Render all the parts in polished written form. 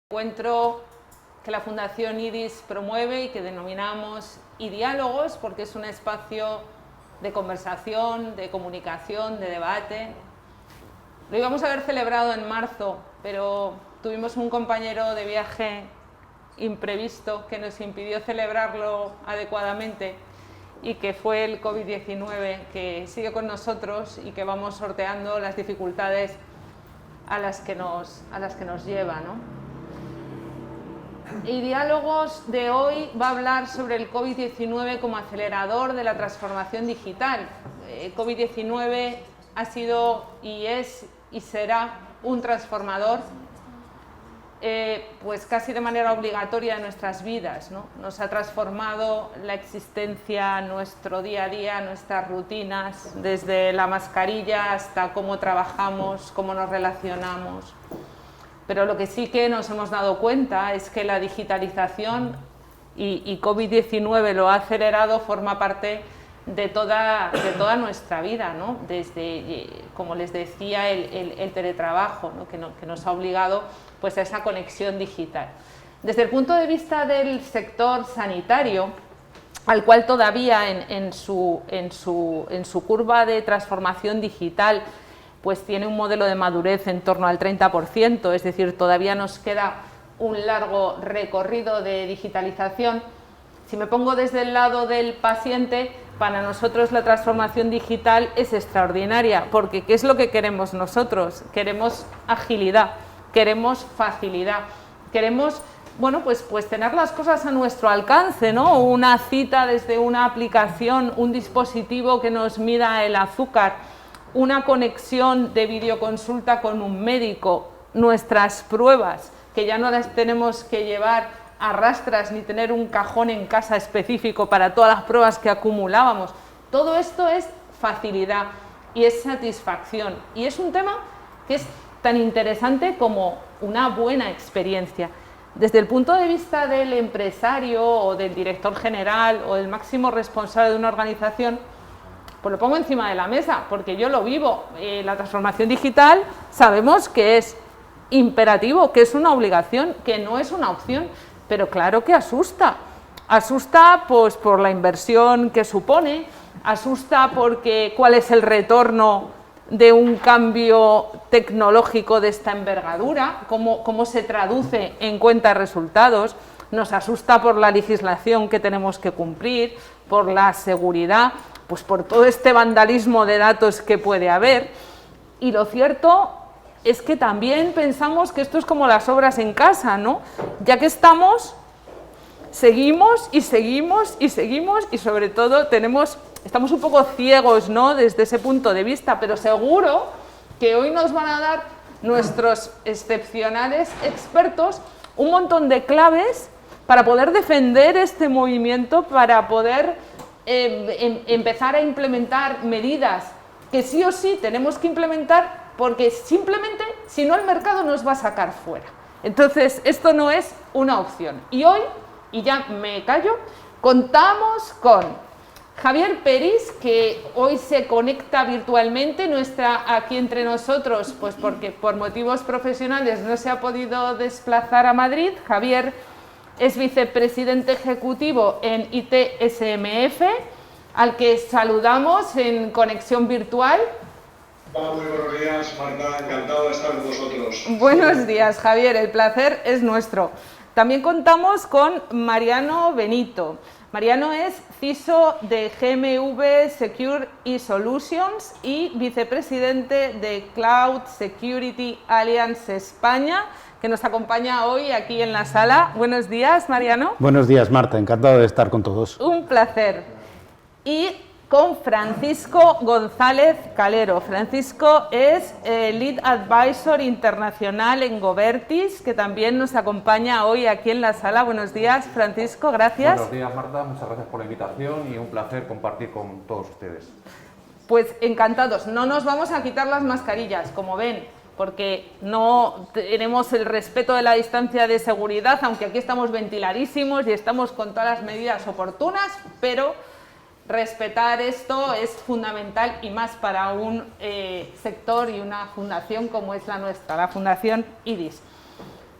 Encuentro que la Fundación IDIS promueve y que denominamos iDiálogos porque es un espacio de conversación, de comunicación, de debate. Lo íbamos a haber celebrado en marzo, pero tuvimos un compañero de viaje imprevisto que nos impidió celebrarlo adecuadamente y que fue el COVID-19, que sigue con nosotros y que vamos sorteando las dificultades a las que nos lleva, ¿no? iDiálogos de hoy va a hablar sobre el COVID-19 como acelerador de la transformación digital. COVID-19 ha sido y es y será un transformador pues casi de manera obligatoria en nuestras vidas, ¿no? Nos ha transformado la existencia, nuestro día a día, nuestras rutinas, desde la mascarilla hasta cómo trabajamos, cómo nos relacionamos. Pero lo que sí que nos hemos dado cuenta es que la digitalización y COVID-19 lo ha acelerado, forma parte de toda nuestra vida, ¿no? Desde, como les decía, el teletrabajo, ¿no? Que nos ha obligado pues, a esa conexión digital. Desde el punto de vista del sector sanitario, al cual todavía en su curva de transformación digital pues tiene un modelo de madurez en torno al 30%, es decir, todavía nos queda un largo recorrido de digitalización. Si me pongo desde el lado del paciente, para nosotros la transformación digital es extraordinaria, porque ¿qué es lo que queremos nosotros? Queremos agilidad, queremos facilidad, queremos, bueno, pues tener las cosas a nuestro alcance, ¿no? Una cita desde una aplicación, un dispositivo que nos mida el azúcar, una conexión de videoconsulta con un médico, nuestras pruebas, que ya no las tenemos que llevar a rastras ni tener un cajón en casa específico para todas las pruebas que acumulábamos. Todo esto es facilidad y es satisfacción. Y es un tema que es tan interesante como una buena experiencia. Desde el punto de vista del empresario o del director general o del máximo responsable de una organización, pues lo pongo encima de la mesa, porque yo lo vivo. La transformación digital sabemos que es imperativo, que es una obligación, que no es una opción, pero claro que asusta. Asusta pues, por la inversión que supone, asusta porque cuál es el retorno de un cambio tecnológico de esta envergadura, cómo se traduce en cuenta de resultados, nos asusta por la legislación que tenemos que cumplir, por la seguridad, pues por todo este vandalismo de datos que puede haber. Y lo cierto es que también pensamos que esto es como las obras en casa, ¿no? Ya que estamos, seguimos y seguimos y seguimos y sobre todo estamos un poco ciegos, ¿no? Desde ese punto de vista, pero seguro que hoy nos van a dar nuestros excepcionales expertos un montón de claves para poder defender este movimiento, para poder empezar a implementar medidas que sí o sí tenemos que implementar, porque simplemente, si no, el mercado nos va a sacar fuera. Entonces, esto no es una opción. Y hoy, y ya me callo, contamos con Javier Peris, que hoy se conecta virtualmente, no está aquí entre nosotros, pues porque por motivos profesionales no se ha podido desplazar a Madrid. Javier es vicepresidente ejecutivo en ITSMF, al que saludamos en conexión virtual. Muy buenos días, Marta, encantado de estar con vosotros. Buenos días, Javier, el placer es nuestro. También contamos con Mariano Benito. Mariano es CISO de GMV Secure eSolutions y vicepresidente de Cloud Security Alliance España, que nos acompaña hoy aquí en la sala. Buenos días, Mariano. Buenos días, Marta, encantado de estar con todos. Un placer. Y con Francisco González Calero. Francisco es Lead Advisor Internacional en Govertis, que también nos acompaña hoy aquí en la sala. Buenos días, Francisco, gracias. Buenos días, Marta, muchas gracias por la invitación y un placer compartir con todos ustedes. Pues encantados. No nos vamos a quitar las mascarillas, como ven, porque no tenemos el respeto de la distancia de seguridad, aunque aquí estamos ventiladísimos y estamos con todas las medidas oportunas, pero respetar esto es fundamental y más para un sector y una fundación como es la nuestra, la Fundación IDIS.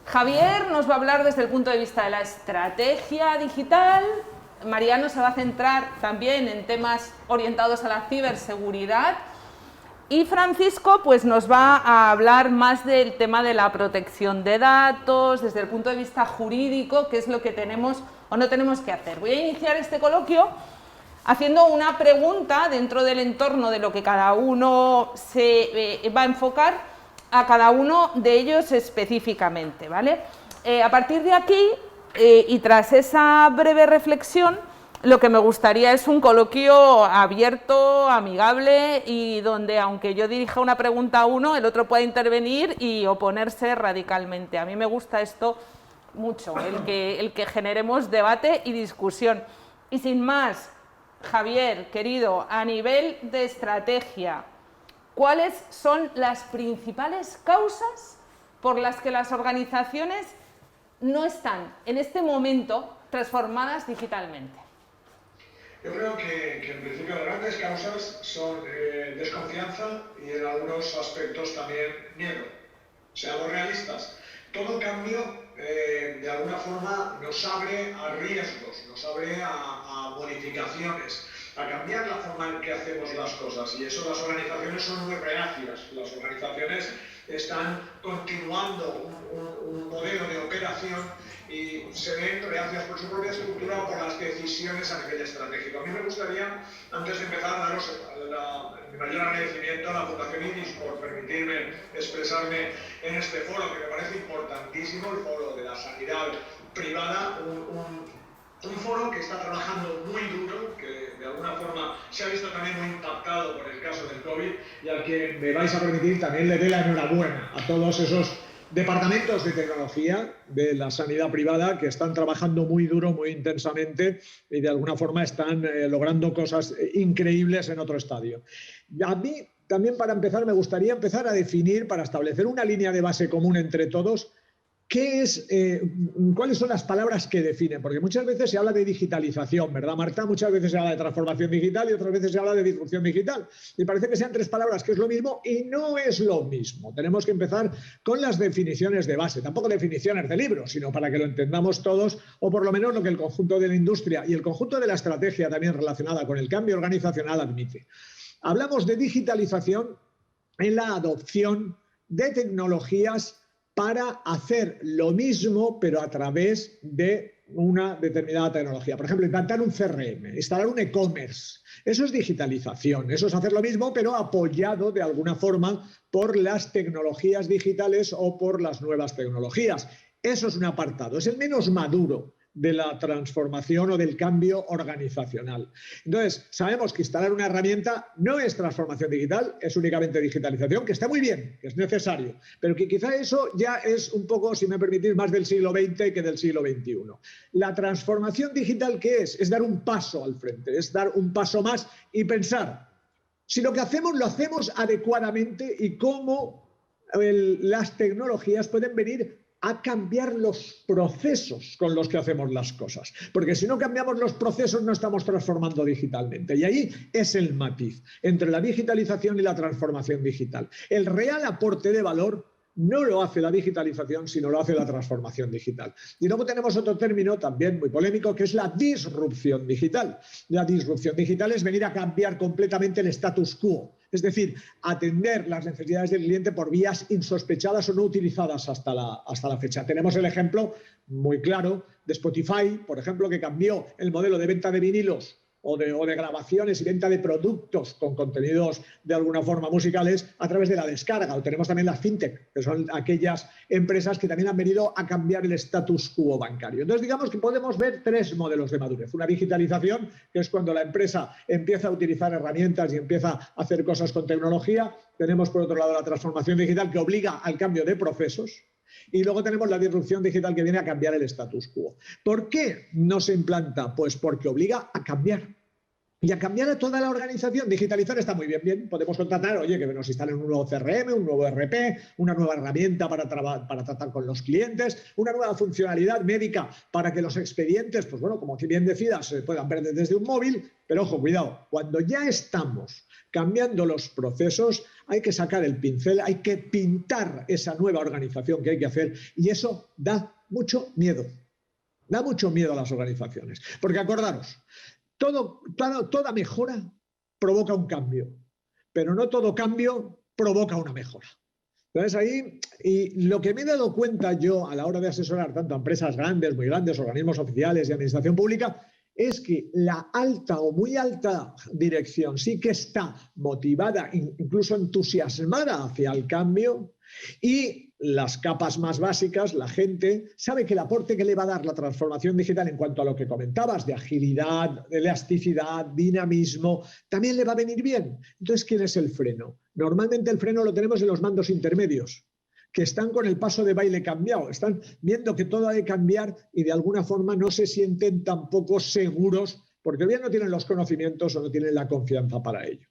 Javier nos va a hablar desde el punto de vista de la estrategia digital. Mariano se va a centrar también en temas orientados a la ciberseguridad. Y Francisco pues nos va a hablar más del tema de la protección de datos, desde el punto de vista jurídico, qué es lo que tenemos o no tenemos que hacer. Voy a iniciar este coloquio haciendo una pregunta dentro del entorno de lo que cada uno se va a enfocar a cada uno de ellos específicamente, ¿vale? A partir de aquí y tras esa breve reflexión, lo que me gustaría es un coloquio abierto, amigable y donde, aunque yo dirija una pregunta a uno, el otro pueda intervenir y oponerse radicalmente. A mí me gusta esto mucho, el que generemos debate y discusión. Y sin más, Javier, querido, a nivel de estrategia, ¿cuáles son las principales causas por las que las organizaciones no están en este momento transformadas digitalmente? Yo creo que en principio las grandes causas son desconfianza y en algunos aspectos también miedo. Seamos realistas, todo cambio de alguna forma nos abre a riesgos, nos abre a modificaciones, a cambiar la forma en que hacemos las cosas, y eso las organizaciones son muy reacias. Las organizaciones están continuando un modelo de operación y se ven reacias por su propia estructura o por las decisiones a nivel estratégico. A mí me gustaría, antes de empezar, daros mi mayor agradecimiento a la Fundación IDIS por permitirme expresarme en este foro, que me parece importantísimo, el foro de la sanidad privada, un foro que está trabajando muy duro, que de alguna forma se ha visto también muy impactado por el caso del COVID, y al que me vais a permitir también le dé la enhorabuena a todos esos departamentos de tecnología de la sanidad privada que están trabajando muy duro, muy intensamente, y de alguna forma están logrando cosas increíbles en otro estadio. A mí también, para empezar, me gustaría empezar a definir, para establecer una línea de base común entre todos, ¿cuáles son las palabras que definen? Porque muchas veces se habla de digitalización, ¿verdad, Marta? Muchas veces se habla de transformación digital y otras veces se habla de disrupción digital. Y parece que sean tres palabras que es lo mismo y no es lo mismo. Tenemos que empezar con las definiciones de base, tampoco definiciones de libros, sino para que lo entendamos todos, o por lo menos lo que el conjunto de la industria y el conjunto de la estrategia también relacionada con el cambio organizacional admite. Hablamos de digitalización en la adopción de tecnologías para hacer lo mismo, pero a través de una determinada tecnología. Por ejemplo, implantar un CRM, instalar un e-commerce. Eso es digitalización, eso es hacer lo mismo, pero apoyado de alguna forma por las tecnologías digitales o por las nuevas tecnologías. Eso es un apartado, es el menos maduro de la transformación o del cambio organizacional. Entonces, sabemos que instalar una herramienta no es transformación digital, es únicamente digitalización, que está muy bien, que es necesario, pero que quizá eso ya es un poco, si me permitís, más del siglo XX que del siglo XXI. La transformación digital, ¿qué es? Es dar un paso al frente, es dar un paso más y pensar si lo que hacemos lo hacemos adecuadamente y cómo las tecnologías pueden venir a cambiar los procesos con los que hacemos las cosas. Porque si no cambiamos los procesos no estamos transformando digitalmente. Y ahí es el matiz entre la digitalización y la transformación digital. El real aporte de valor no lo hace la digitalización, sino lo hace la transformación digital. Y luego tenemos otro término también muy polémico, que es la disrupción digital. La disrupción digital es venir a cambiar completamente el status quo. Es decir, atender las necesidades del cliente por vías insospechadas o no utilizadas hasta la fecha. Tenemos el ejemplo muy claro de Spotify, por ejemplo, que cambió el modelo de venta de vinilos o de grabaciones y venta de productos con contenidos de alguna forma musicales a través de la descarga. O tenemos también las fintech, que son aquellas empresas que también han venido a cambiar el status quo bancario. Entonces, digamos que podemos ver tres modelos de madurez. Una digitalización, que es cuando la empresa empieza a utilizar herramientas y empieza a hacer cosas con tecnología. Tenemos, por otro lado, la transformación digital, que obliga al cambio de procesos. Y luego tenemos la disrupción digital, que viene a cambiar el status quo. ¿Por qué no se implanta? Pues porque obliga a cambiar. Y a cambiar a toda la organización. Digitalizar está muy bien. Podemos contratar, oye, que nos instalen un nuevo CRM, un nuevo ERP, una nueva herramienta para tratar con los clientes, una nueva funcionalidad médica para que los expedientes, pues bueno, como bien decidas, se puedan ver desde un móvil. Pero ojo, cuidado, cuando ya estamos Cambiando los procesos, hay que sacar el pincel, hay que pintar esa nueva organización que hay que hacer y eso da mucho miedo. Da mucho miedo a las organizaciones. Porque acordaros, toda mejora provoca un cambio, pero no todo cambio provoca una mejora. Entonces ahí, y lo que me he dado cuenta yo a la hora de asesorar tanto a empresas grandes, muy grandes, organismos oficiales y administración pública, es que la alta o muy alta dirección sí que está motivada, incluso entusiasmada hacia el cambio, y las capas más básicas, la gente, sabe que el aporte que le va a dar la transformación digital en cuanto a lo que comentabas de agilidad, de elasticidad, dinamismo, también le va a venir bien. Entonces, ¿quién es el freno? Normalmente el freno lo tenemos en los mandos intermedios, que están con el paso de baile cambiado, están viendo que todo ha de cambiar y de alguna forma no se sienten tampoco seguros porque bien no tienen los conocimientos o no tienen la confianza para ello.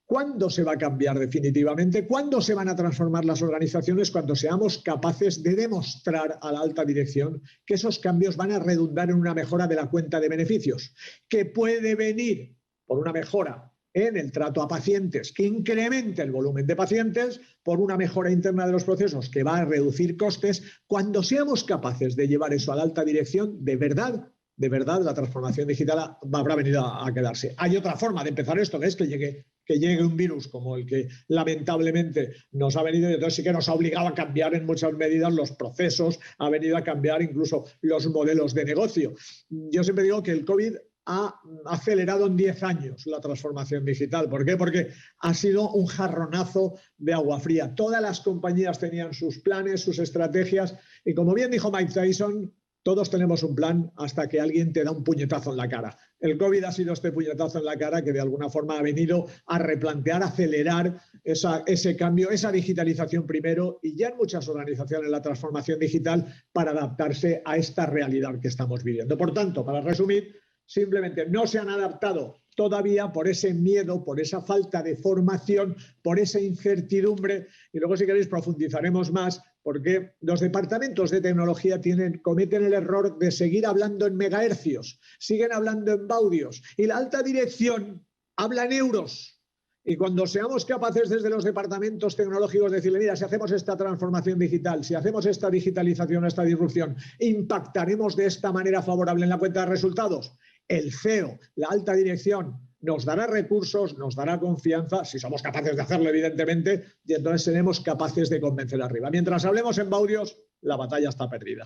¿Cuándo se va a cambiar definitivamente? ¿Cuándo se van a transformar las organizaciones? Cuando seamos capaces de demostrar a la alta dirección que esos cambios van a redundar en una mejora de la cuenta de beneficios, que puede venir por una mejora en el trato a pacientes, que incremente el volumen de pacientes, por una mejora interna de los procesos que va a reducir costes. Cuando seamos capaces de llevar eso a la alta dirección, de verdad, la transformación digital habrá venido a quedarse. Hay otra forma de empezar esto, que es que llegue un virus como el que lamentablemente nos ha venido y entonces sí que nos ha obligado a cambiar en muchas medidas los procesos, ha venido a cambiar incluso los modelos de negocio. Yo siempre digo que el COVID ha acelerado en 10 años la transformación digital. ¿Por qué? Porque ha sido un jarronazo de agua fría. Todas las compañías tenían sus planes, sus estrategias y como bien dijo Mike Tyson, todos tenemos un plan hasta que alguien te da un puñetazo en la cara. El COVID ha sido este puñetazo en la cara que de alguna forma ha venido a replantear, a acelerar ese cambio, esa digitalización primero y ya en muchas organizaciones la transformación digital para adaptarse a esta realidad que estamos viviendo. Por tanto, para resumir, simplemente no se han adaptado todavía por ese miedo, por esa falta de formación, por esa incertidumbre y luego si queréis profundizaremos más porque los departamentos de tecnología cometen el error de seguir hablando en megahercios, siguen hablando en baudios y la alta dirección habla en euros. Y cuando seamos capaces desde los departamentos tecnológicos de decirle, mira, si hacemos esta transformación digital, si hacemos esta digitalización, esta disrupción, impactaremos de esta manera favorable en la cuenta de resultados. El CEO, la alta dirección, nos dará recursos, nos dará confianza, si somos capaces de hacerlo, evidentemente, y entonces seremos capaces de convencer arriba. Mientras hablemos en baudios, la batalla está perdida.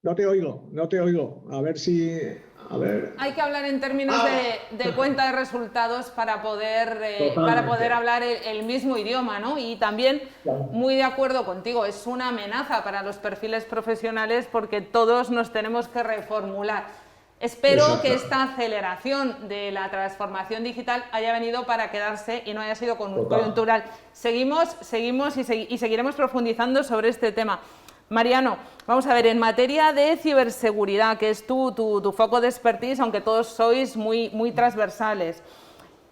No te oigo. A ver si... Hay que hablar en términos de cuenta de resultados para poder hablar el mismo idioma, ¿no? Y también, muy de acuerdo contigo, es una amenaza para los perfiles profesionales porque todos nos tenemos que reformular. Espero que esta aceleración de la transformación digital haya venido para quedarse y no haya sido coyuntural. Seguimos y seguiremos profundizando sobre este tema. Mariano, vamos a ver, en materia de ciberseguridad, que es tu foco de expertise, aunque todos sois muy transversales,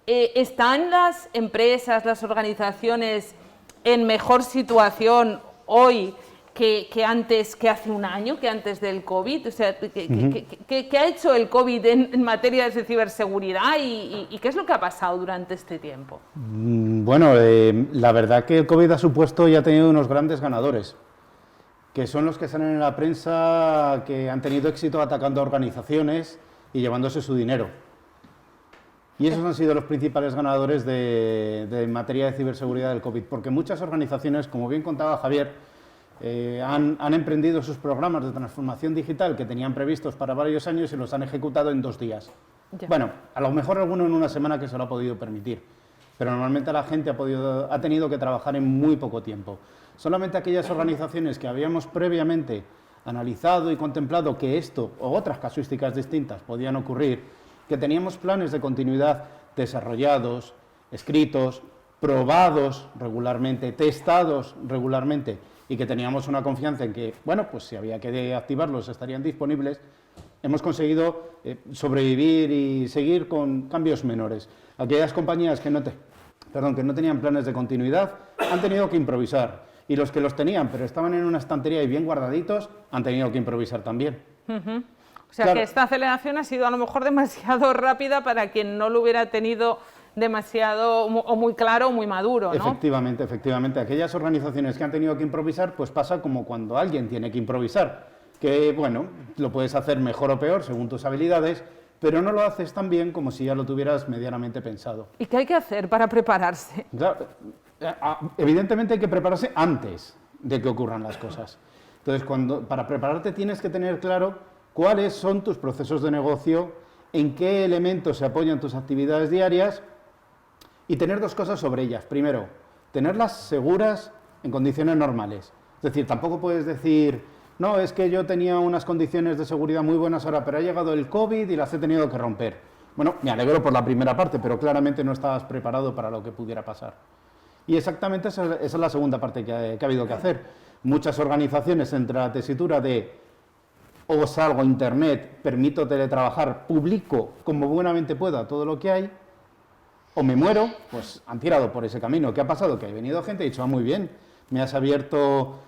¿están las empresas, las organizaciones en mejor situación hoy que hace un año, que antes del COVID? O sea, ¿qué ha hecho el COVID en materia de ciberseguridad y qué es lo que ha pasado durante este tiempo? Bueno, la verdad que el COVID ha supuesto y ha tenido unos grandes ganadores, que son los que salen en la prensa que han tenido éxito atacando a organizaciones y llevándose su dinero. Y esos han sido los principales ganadores de materia de ciberseguridad del COVID, porque muchas organizaciones, como bien contaba Javier, han emprendido sus programas de transformación digital que tenían previstos para varios años y los han ejecutado en 2 días. Ya. Bueno, a lo mejor alguno en una semana que se lo ha podido permitir, pero normalmente la gente ha tenido que trabajar en muy poco tiempo. Solamente aquellas organizaciones que habíamos previamente analizado y contemplado que esto o otras casuísticas distintas podían ocurrir, que teníamos planes de continuidad desarrollados, escritos, probados regularmente, testados regularmente y que teníamos una confianza en que, bueno, pues si había que activarlos estarían disponibles, hemos conseguido sobrevivir y seguir con cambios menores. Aquellas compañías que no tenían planes de continuidad han tenido que improvisar. Y los que los tenían, pero estaban en una estantería y bien guardaditos, han tenido que improvisar también. O sea, Claro. que esta aceleración ha sido a lo mejor demasiado rápida para quien no lo hubiera tenido demasiado o muy claro o muy maduro, ¿no? Efectivamente, efectivamente. Aquellas organizaciones que han tenido que improvisar, pues pasa como cuando alguien tiene que improvisar, que bueno, lo puedes hacer mejor o peor según tus habilidades, pero no lo haces tan bien como si ya lo tuvieras medianamente pensado. ¿Y qué hay que hacer para prepararse? Claro, evidentemente hay que prepararse antes de que ocurran las cosas. Entonces, para prepararte tienes que tener claro cuáles son tus procesos de negocio, en qué elementos se apoyan tus actividades diarias y tener dos cosas sobre ellas. Primero, tenerlas seguras en condiciones normales. Es decir, tampoco puedes decir, no, es que yo tenía unas condiciones de seguridad muy buenas ahora, pero ha llegado el COVID y las he tenido que romper. Bueno, me alegro por la primera parte, pero claramente no estabas preparado para lo que pudiera pasar. Y exactamente esa es la segunda parte que ha habido que hacer. Muchas organizaciones entre la tesitura de o salgo a internet, permito teletrabajar, publico como buenamente pueda todo lo que hay, o me muero, pues han tirado por ese camino. ¿Qué ha pasado? Que ha venido gente y ha dicho, muy bien, me has abierto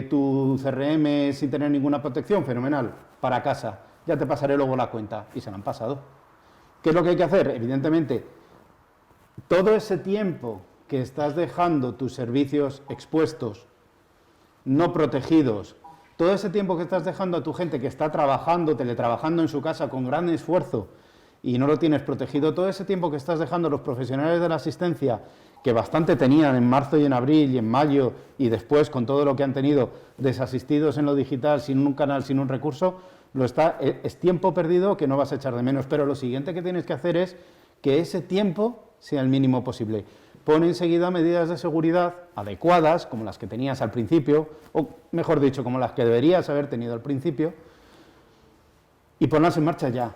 tu CRM sin tener ninguna protección, fenomenal, para casa, ya te pasaré luego la cuenta. Y se la han pasado. ¿Qué es lo que hay que hacer? Evidentemente, todo ese tiempo que estás dejando tus servicios expuestos, no protegidos, todo ese tiempo que estás dejando a tu gente que está trabajando, teletrabajando en su casa con gran esfuerzo y no lo tienes protegido, todo ese tiempo que estás dejando a los profesionales de la asistencia, que bastante tenían en marzo y en abril y en mayo y después con todo lo que han tenido desasistidos en lo digital, sin un canal, sin un recurso, es tiempo perdido que no vas a echar de menos. Pero lo siguiente que tienes que hacer es que ese tiempo sea el mínimo posible. Pon enseguida medidas de seguridad adecuadas, como las que tenías al principio, o mejor dicho, como las que deberías haber tenido al principio, y ponlas en marcha ya.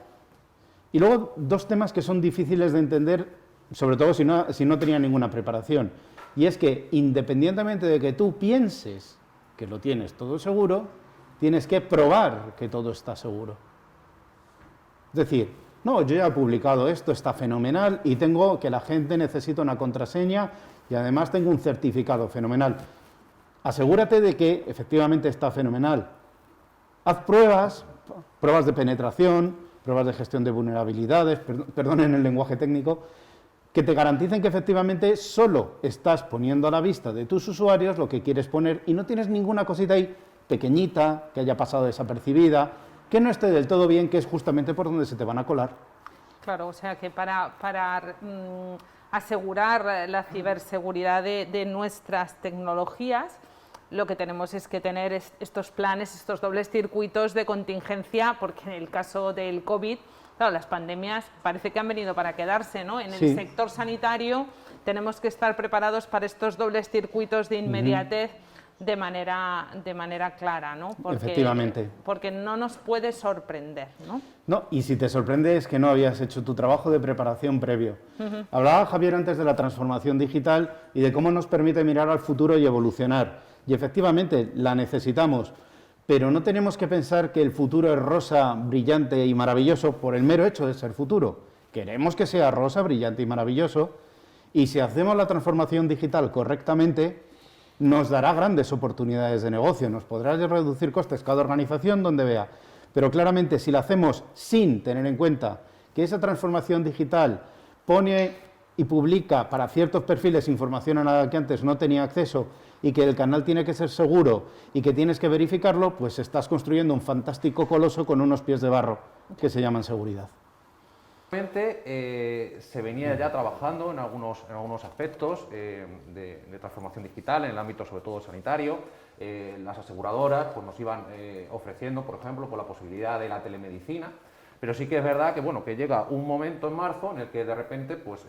Y luego, dos temas que son difíciles de entender, sobre todo si no tenían ninguna preparación, y es que, independientemente de que tú pienses que lo tienes todo seguro, tienes que probar que todo está seguro. Es decir, no, yo ya he publicado esto, está fenomenal y tengo que la gente necesita una contraseña y además tengo un certificado fenomenal. Asegúrate de que efectivamente está fenomenal. Haz pruebas de penetración, pruebas de gestión de vulnerabilidades, perdonen el lenguaje técnico, que te garanticen que efectivamente solo estás poniendo a la vista de tus usuarios lo que quieres poner y no tienes ninguna cosita ahí pequeñita, que haya pasado desapercibida, que no esté del todo bien, que es justamente por donde se te van a colar. Claro, o sea que para asegurar la ciberseguridad de nuestras tecnologías, lo que tenemos es que tener estos planes, estos dobles circuitos de contingencia, porque en el caso del COVID, claro, las pandemias parece que han venido para quedarse, ¿no? En el sector sanitario tenemos que estar preparados para estos dobles circuitos de inmediatez, de manera clara, ¿no? Efectivamente. Porque no nos puede sorprender, ¿no? No, y si te sorprende es que no habías hecho tu trabajo de preparación previo. Hablaba Javier antes de la transformación digital y de cómo nos permite mirar al futuro y evolucionar. Y efectivamente la necesitamos, pero no tenemos que pensar que el futuro es rosa, brillante y maravilloso por el mero hecho de ser futuro. Queremos que sea rosa, brillante y maravilloso, y si hacemos la transformación digital correctamente, nos dará grandes oportunidades de negocio, nos podrá reducir costes cada organización donde vea, pero claramente si la hacemos sin tener en cuenta que esa transformación digital pone y publica para ciertos perfiles información a la que antes no tenía acceso y que el canal tiene que ser seguro y que tienes que verificarlo, pues estás construyendo un fantástico coloso con unos pies de barro que se llaman seguridad. Se venía ya trabajando en algunos aspectos de transformación digital, en el ámbito sobre todo sanitario. Las aseguradoras pues, nos iban ofreciendo, por ejemplo, la posibilidad de la telemedicina, pero sí que es verdad que, bueno, que llega un momento en marzo en el que de repente pues,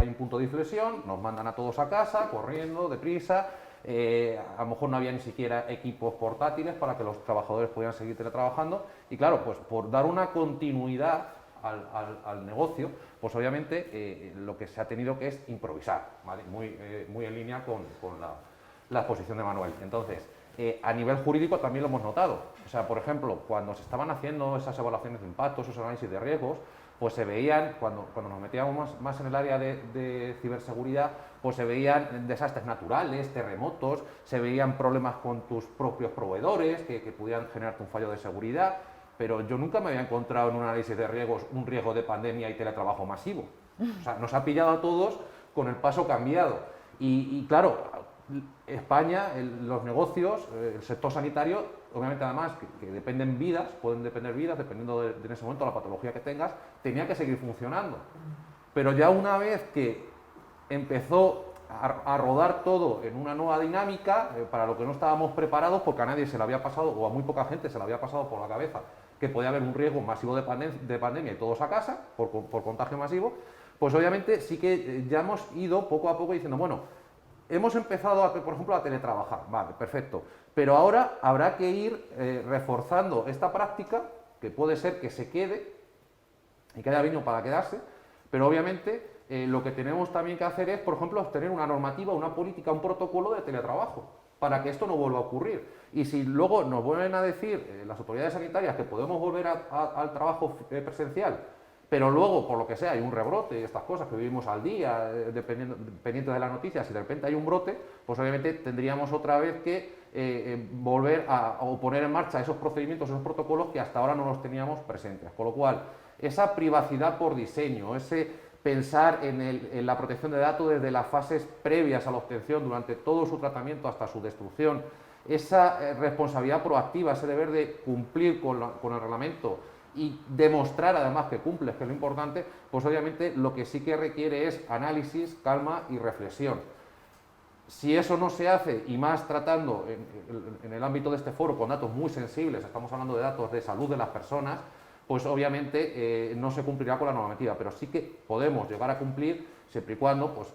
hay un punto de inflexión, nos mandan a todos a casa, corriendo, deprisa. A lo mejor no había ni siquiera equipos portátiles para que los trabajadores pudieran seguir teletrabajando y claro, pues por dar una continuidad al negocio, pues obviamente lo que se ha tenido que es improvisar, ¿vale? Muy en línea con la exposición de Manuel. Entonces, a nivel jurídico también lo hemos notado. O sea, por ejemplo, cuando se estaban haciendo esas evaluaciones de impactos, esos análisis de riesgos, pues se veían, cuando nos metíamos más en el área de ciberseguridad, pues se veían desastres naturales, terremotos, se veían problemas con tus propios proveedores que pudieran generarte un fallo de seguridad. pero yo nunca me había encontrado en un análisis de riesgos un riesgo de pandemia y teletrabajo masivo. O sea, nos ha pillado a todos con el paso cambiado. Y claro, España, los negocios, el sector sanitario, obviamente además que dependen vidas, pueden depender vidas, dependiendo de en ese momento la patología que tengas, tenía que seguir funcionando. Pero ya una vez que empezó a rodar todo en una nueva dinámica, para lo que no estábamos preparados, porque a nadie se le había pasado, o a muy poca gente se le había pasado por la cabeza, que podía haber un riesgo masivo de pandemia y todos a casa, por contagio masivo, pues obviamente sí que ya hemos ido poco a poco diciendo, bueno, hemos empezado, por ejemplo, a teletrabajar, vale, perfecto, pero ahora habrá que ir reforzando esta práctica, que puede ser que se quede, y que haya venido para quedarse, pero obviamente lo que tenemos también que hacer es, por ejemplo, tener una normativa, una política, un protocolo de teletrabajo, para que esto no vuelva a ocurrir. Y si luego nos vuelven a decir las autoridades sanitarias que podemos volver al trabajo presencial, pero luego, por lo que sea, hay un rebrote y estas cosas que vivimos al día, dependiendo de las noticias, si de repente hay un brote, pues obviamente tendríamos otra vez que volver o poner en marcha esos procedimientos, esos protocolos que hasta ahora no los teníamos presentes. Con lo cual, esa privacidad por diseño, ese pensar en la protección de datos desde las fases previas a la obtención, durante todo su tratamiento hasta su destrucción, esa responsabilidad proactiva, ese deber de cumplir con el reglamento, y demostrar además que cumples, que es lo importante, pues obviamente lo que sí que requiere es análisis, calma y reflexión. Si eso no se hace, y más tratando en el ámbito de este foro con datos muy sensibles, estamos hablando de datos de salud de las personas, pues obviamente no se cumplirá con la normativa, pero sí que podemos llegar a cumplir siempre y cuando pues,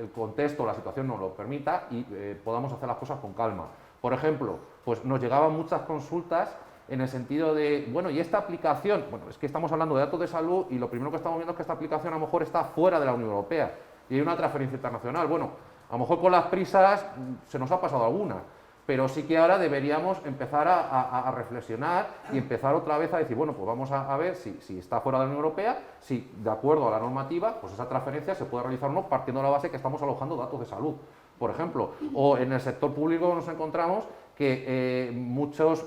el contexto, la situación nos lo permita y podamos hacer las cosas con calma. Por ejemplo, pues nos llegaban muchas consultas en el sentido de, bueno, y esta aplicación, bueno, es que estamos hablando de datos de salud y lo primero que estamos viendo es que esta aplicación a lo mejor está fuera de la Unión Europea y hay una transferencia internacional. Bueno, a lo mejor con las prisas se nos ha pasado alguna, pero sí que ahora deberíamos empezar a reflexionar y empezar otra vez a decir, bueno, pues vamos a ver si está fuera de la Unión Europea, si de acuerdo a la normativa, pues esa transferencia se puede realizar o no, partiendo de la base que estamos alojando datos de salud, por ejemplo. O en el sector público nos encontramos que muchos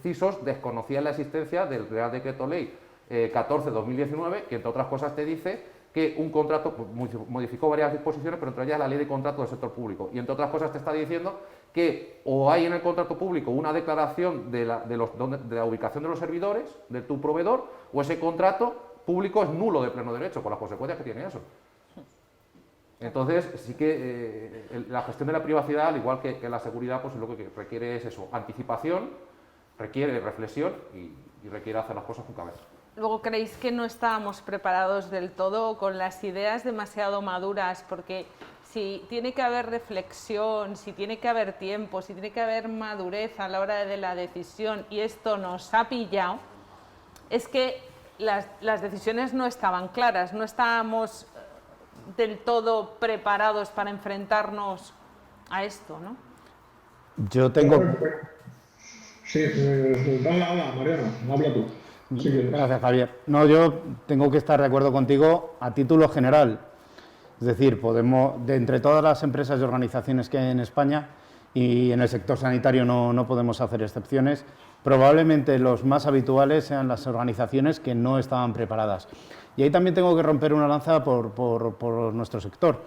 CISOs desconocían la existencia del Real Decreto Ley 14/2019, que entre otras cosas te dice que un contrato, pues, modificó varias disposiciones, pero entre ellas la Ley de Contrato del Sector Público, y entre otras cosas te está diciendo que o hay en el contrato público una declaración de la ubicación de los servidores de tu proveedor, o ese contrato público es nulo de pleno derecho, con las consecuencias que tiene eso. Entonces, sí que la gestión de la privacidad, al igual que la seguridad, pues lo que requiere es eso, anticipación, requiere reflexión y requiere hacer las cosas con cabeza. Luego, ¿creéis que no estábamos preparados del todo, con las ideas demasiado maduras? Porque si tiene que haber reflexión, si tiene que haber tiempo, si tiene que haber madurez a la hora de la decisión, y esto nos ha pillado, es que las decisiones no estaban claras, no estábamos del todo preparados para enfrentarnos a esto, ¿no? Yo tengo... Sí, habla, Mariano, habla tú. Sí, gracias, Javier. No, yo tengo que estar de acuerdo contigo a título general. Es decir, podemos, de entre todas las empresas y organizaciones que hay en España, y en el sector sanitario no podemos hacer excepciones, probablemente los más habituales sean las organizaciones que no estaban preparadas. Y ahí también tengo que romper una lanza por nuestro sector,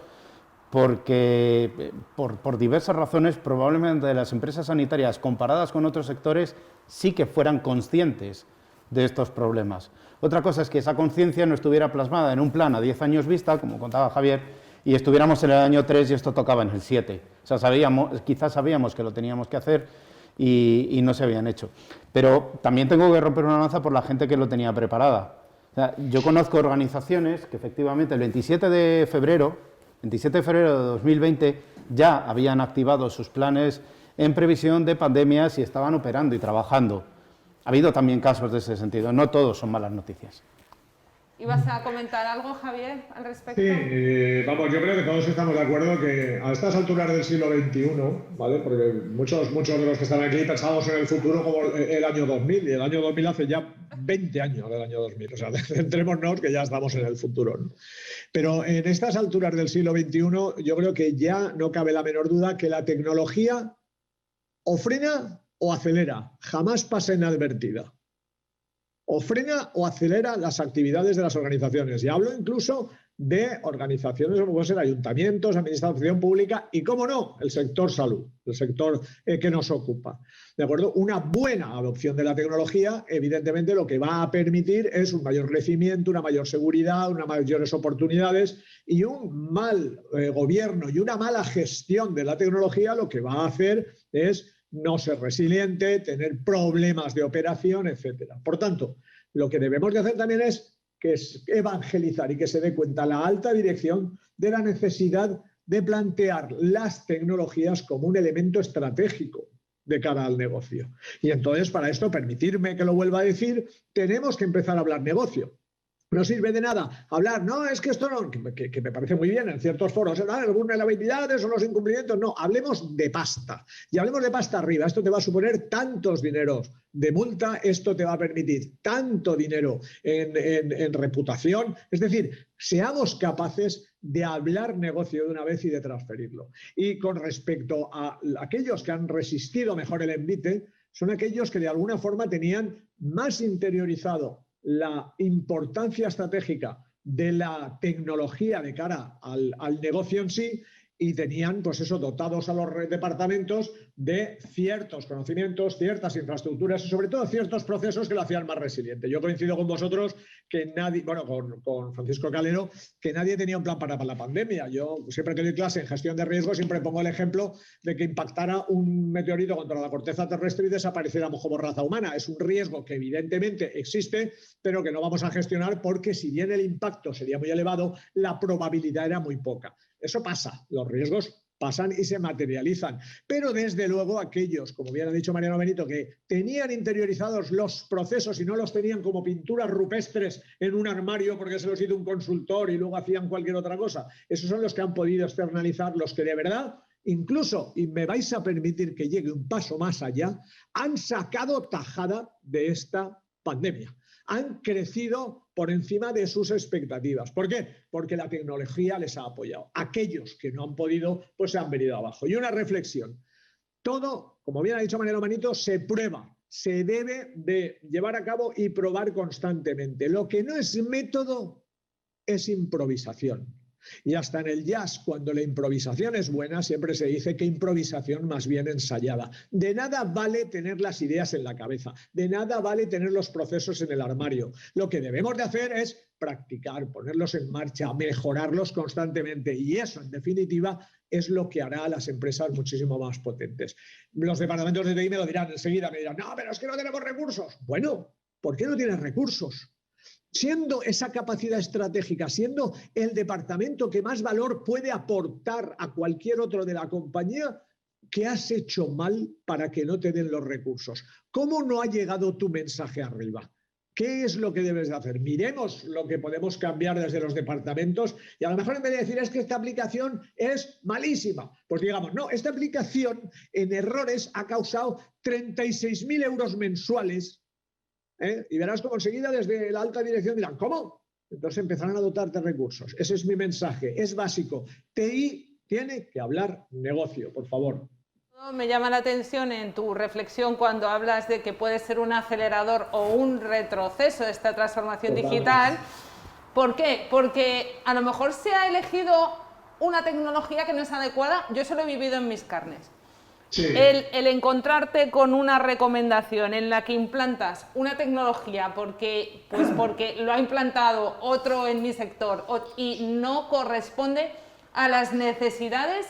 porque por diversas razones probablemente las empresas sanitarias comparadas con otros sectores sí que fueran conscientes de estos problemas. Otra cosa es que esa conciencia no estuviera plasmada en un plan a 10 años vista, como contaba Javier, y estuviéramos en el año 3 y esto tocaba en el 7. O sea, quizás sabíamos que lo teníamos que hacer y no se habían hecho. Pero también tengo que romper una lanza por la gente que lo tenía preparada. O sea, yo conozco organizaciones que efectivamente el 27 de febrero de 2020 ya habían activado sus planes en previsión de pandemias y estaban operando y trabajando. Ha habido también casos de ese sentido, no todos son malas noticias. ¿Ibas a comentar algo, Javier, al respecto? Sí, vamos, yo creo que todos estamos de acuerdo que a estas alturas del siglo XXI, ¿vale? Porque muchos de los que están aquí pensamos en el futuro como el año 2000, y el año 2000 hace ya 20 años del año 2000, o sea, centrémonos que ya estamos en el futuro, ¿no? Pero en estas alturas del siglo XXI yo creo que ya no cabe la menor duda que la tecnología o frena o acelera, jamás pasa inadvertida. O frena o acelera las actividades de las organizaciones. Y hablo incluso de organizaciones como pueden ser ayuntamientos, administración pública y, cómo no, el sector salud, el sector que nos ocupa. ¿De acuerdo? Una buena adopción de la tecnología, evidentemente, lo que va a permitir es un mayor crecimiento, una mayor seguridad, unas mayores oportunidades, y un mal gobierno y una mala gestión de la tecnología lo que va a hacer es no ser resiliente, tener problemas de operación, etcétera. Por tanto, lo que debemos de hacer también es evangelizar y que se dé cuenta la alta dirección de la necesidad de plantear las tecnologías como un elemento estratégico de cara al negocio. Y entonces, para esto, permitirme que lo vuelva a decir, tenemos que empezar a hablar negocio. No sirve de nada hablar, no, es que esto no, que me parece muy bien en ciertos foros, las vulnerabilidades o los incumplimientos, no, hablemos de pasta. Y hablemos de pasta arriba, esto te va a suponer tantos dineros de multa, esto te va a permitir tanto dinero en reputación, es decir, seamos capaces de hablar negocio de una vez y de transferirlo. Y con respecto a aquellos que han resistido mejor el envite, son aquellos que de alguna forma tenían más interiorizado la importancia estratégica de la tecnología de cara al negocio en sí, y tenían, pues eso, dotados a los departamentos de ciertos conocimientos, ciertas infraestructuras y sobre todo ciertos procesos que lo hacían más resiliente. Yo coincido con vosotros que nadie, bueno, con Francisco Calero, que nadie tenía un plan para la pandemia. Yo siempre que doy clase en gestión de riesgos siempre pongo el ejemplo de que impactara un meteorito contra la corteza terrestre y desapareciéramos como raza humana. Es un riesgo que evidentemente existe, pero que no vamos a gestionar porque si bien el impacto sería muy elevado, la probabilidad era muy poca. Eso pasa, los riesgos pasan y se materializan. Pero desde luego aquellos, como bien ha dicho Mariano Benito, que tenían interiorizados los procesos y no los tenían como pinturas rupestres en un armario porque se los hizo un consultor y luego hacían cualquier otra cosa, esos son los que han podido externalizar, los que de verdad, incluso, y me vais a permitir que llegue un paso más allá, han sacado tajada de esta pandemia. Han crecido por encima de sus expectativas. ¿Por qué? Porque la tecnología les ha apoyado. Aquellos que no han podido, pues se han venido abajo. Y una reflexión. Todo, como bien ha dicho Mariano Benito, se prueba, se debe de llevar a cabo y probar constantemente. Lo que no es método es improvisación. Y hasta en el jazz, cuando la improvisación es buena, siempre se dice que improvisación más bien ensayada. De nada vale tener las ideas en la cabeza, de nada vale tener los procesos en el armario. Lo que debemos de hacer es practicar, ponerlos en marcha, mejorarlos constantemente, y eso, en definitiva, es lo que hará a las empresas muchísimo más potentes. Los departamentos de TI me lo dirán enseguida, me dirán, no, pero es que no tenemos recursos. Bueno, ¿por qué no tienes recursos? Siendo esa capacidad estratégica, siendo el departamento que más valor puede aportar a cualquier otro de la compañía, ¿qué has hecho mal para que no te den los recursos? ¿Cómo no ha llegado tu mensaje arriba? ¿Qué es lo que debes de hacer? Miremos lo que podemos cambiar desde los departamentos y a lo mejor en vez de decir es que esta aplicación es malísima, pues digamos, no, esta aplicación en errores ha causado 36.000 euros mensuales. Y verás cómo enseguida desde la alta dirección dirán, ¿cómo? Entonces empezarán a dotarte de recursos. Ese es mi mensaje, es básico. TI tiene que hablar negocio, por favor. Me llama la atención en tu reflexión cuando hablas de que puede ser un acelerador o un retroceso de esta transformación digital. ¿Por qué? Porque a lo mejor se ha elegido una tecnología que no es adecuada. Yo eso lo he vivido en mis carnes. Sí. El encontrarte con una recomendación en la que implantas una tecnología porque lo ha implantado otro en mi sector y no corresponde a las necesidades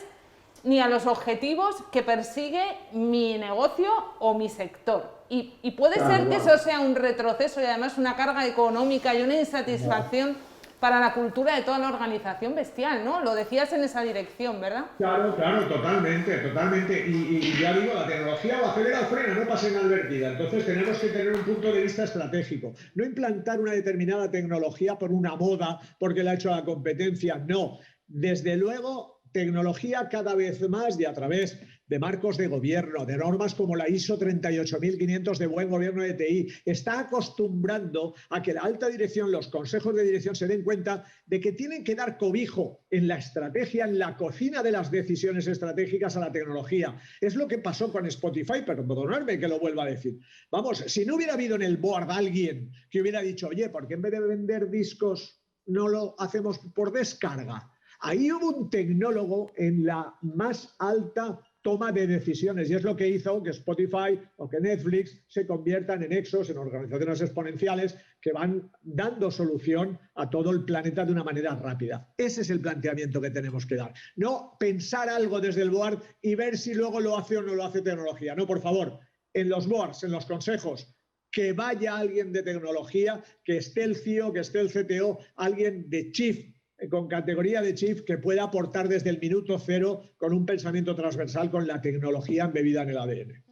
ni a los objetivos que persigue mi negocio o mi sector. Y puede ser que eso sea un retroceso y además una carga económica y una insatisfacción para la cultura de toda la organización bestial, ¿no? Lo decías en esa dirección, ¿verdad? Claro, totalmente. Y ya digo, la tecnología o acelera o frena, no pasa inadvertida. Entonces tenemos que tener un punto de vista estratégico. No implantar una determinada tecnología por una moda, porque la ha hecho la competencia, no. Desde luego tecnología cada vez más y a través de marcos de gobierno, de normas como la ISO 38500 de buen gobierno de TI, está acostumbrando a que la alta dirección, los consejos de dirección se den cuenta de que tienen que dar cobijo en la estrategia, en la cocina de las decisiones estratégicas a la tecnología. Es lo que pasó con Spotify, perdonadme que lo vuelva a decir. Vamos, si no hubiera habido en el board alguien que hubiera dicho, oye, ¿por qué en vez de vender discos no lo hacemos por descarga? Ahí hubo un tecnólogo en la más alta toma de decisiones y es lo que hizo que Spotify o que Netflix se conviertan en exos, en organizaciones exponenciales que van dando solución a todo el planeta de una manera rápida. Ese es el planteamiento que tenemos que dar. No pensar algo desde el board y ver si luego lo hace o no lo hace tecnología. No, por favor, en los boards, en los consejos, que vaya alguien de tecnología, que esté el CIO, que esté el CTO, alguien de chief, con categoría de chief, que pueda aportar desde el minuto cero con un pensamiento transversal con la tecnología embebida en el ADN.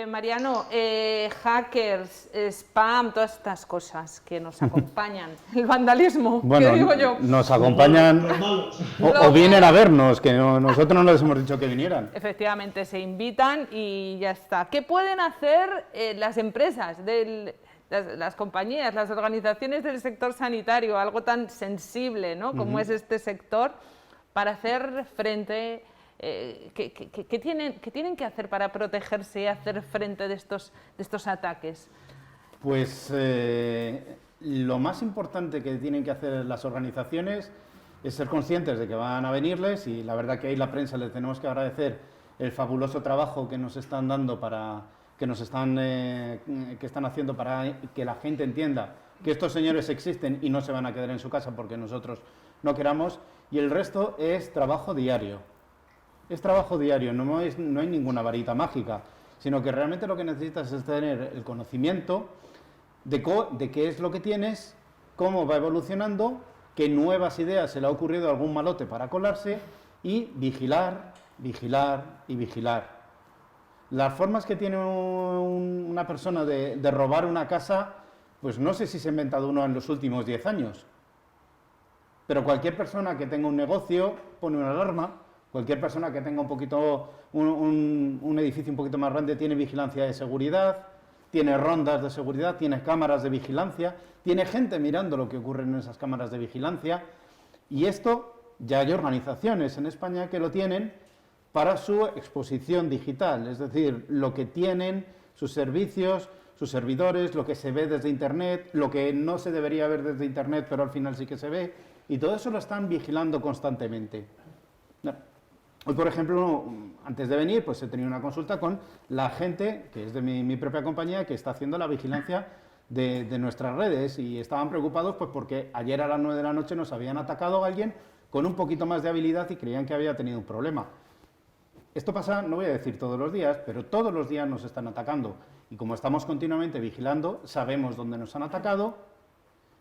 Mariano, hackers, spam, todas estas cosas que nos acompañan, el vandalismo, bueno, ¿qué digo yo? Nos acompañan o vienen a vernos, que nosotros no les hemos dicho que vinieran. Efectivamente, se invitan y ya está. ¿Qué pueden hacer las empresas, las compañías, las organizaciones del sector sanitario, algo tan sensible, ¿no?, como es este sector, para hacer frente? ¿Qué tienen que hacer para protegerse y hacer frente de estos ataques? Pues lo más importante que tienen que hacer las organizaciones es ser conscientes de que van a venirles, y la verdad que ahí la prensa les tenemos que agradecer el fabuloso trabajo que nos están dando que están haciendo para que la gente entienda que estos señores existen y no se van a quedar en su casa porque nosotros no queramos, y el resto es trabajo diario. Es trabajo diario, no hay ninguna varita mágica, sino que realmente lo que necesitas es tener el conocimiento de qué es lo que tienes, cómo va evolucionando, qué nuevas ideas se le ha ocurrido a algún malote para colarse, y vigilar, vigilar y vigilar. Las formas que tiene una persona de robar una casa, pues no sé si se ha inventado uno en los últimos 10 años, pero cualquier persona que tenga un negocio pone una alarma. Cualquier persona que tenga un edificio un poquito más grande tiene vigilancia de seguridad, tiene rondas de seguridad, tiene cámaras de vigilancia, tiene gente mirando lo que ocurre en esas cámaras de vigilancia, y esto ya hay organizaciones en España que lo tienen para su exposición digital, es decir, lo que tienen, sus servicios, sus servidores, lo que se ve desde Internet, lo que no se debería ver desde Internet pero al final sí que se ve, y todo eso lo están vigilando constantemente. Hoy, por ejemplo, antes de venir, pues he tenido una consulta con la gente, que es de mi propia compañía, que está haciendo la vigilancia de nuestras redes, y estaban preocupados pues porque ayer a las 9 de la noche nos habían atacado a alguien con un poquito más de habilidad y creían que había tenido un problema. Esto pasa, no voy a decir todos los días, pero todos los días nos están atacando, y como estamos continuamente vigilando, sabemos dónde nos han atacado,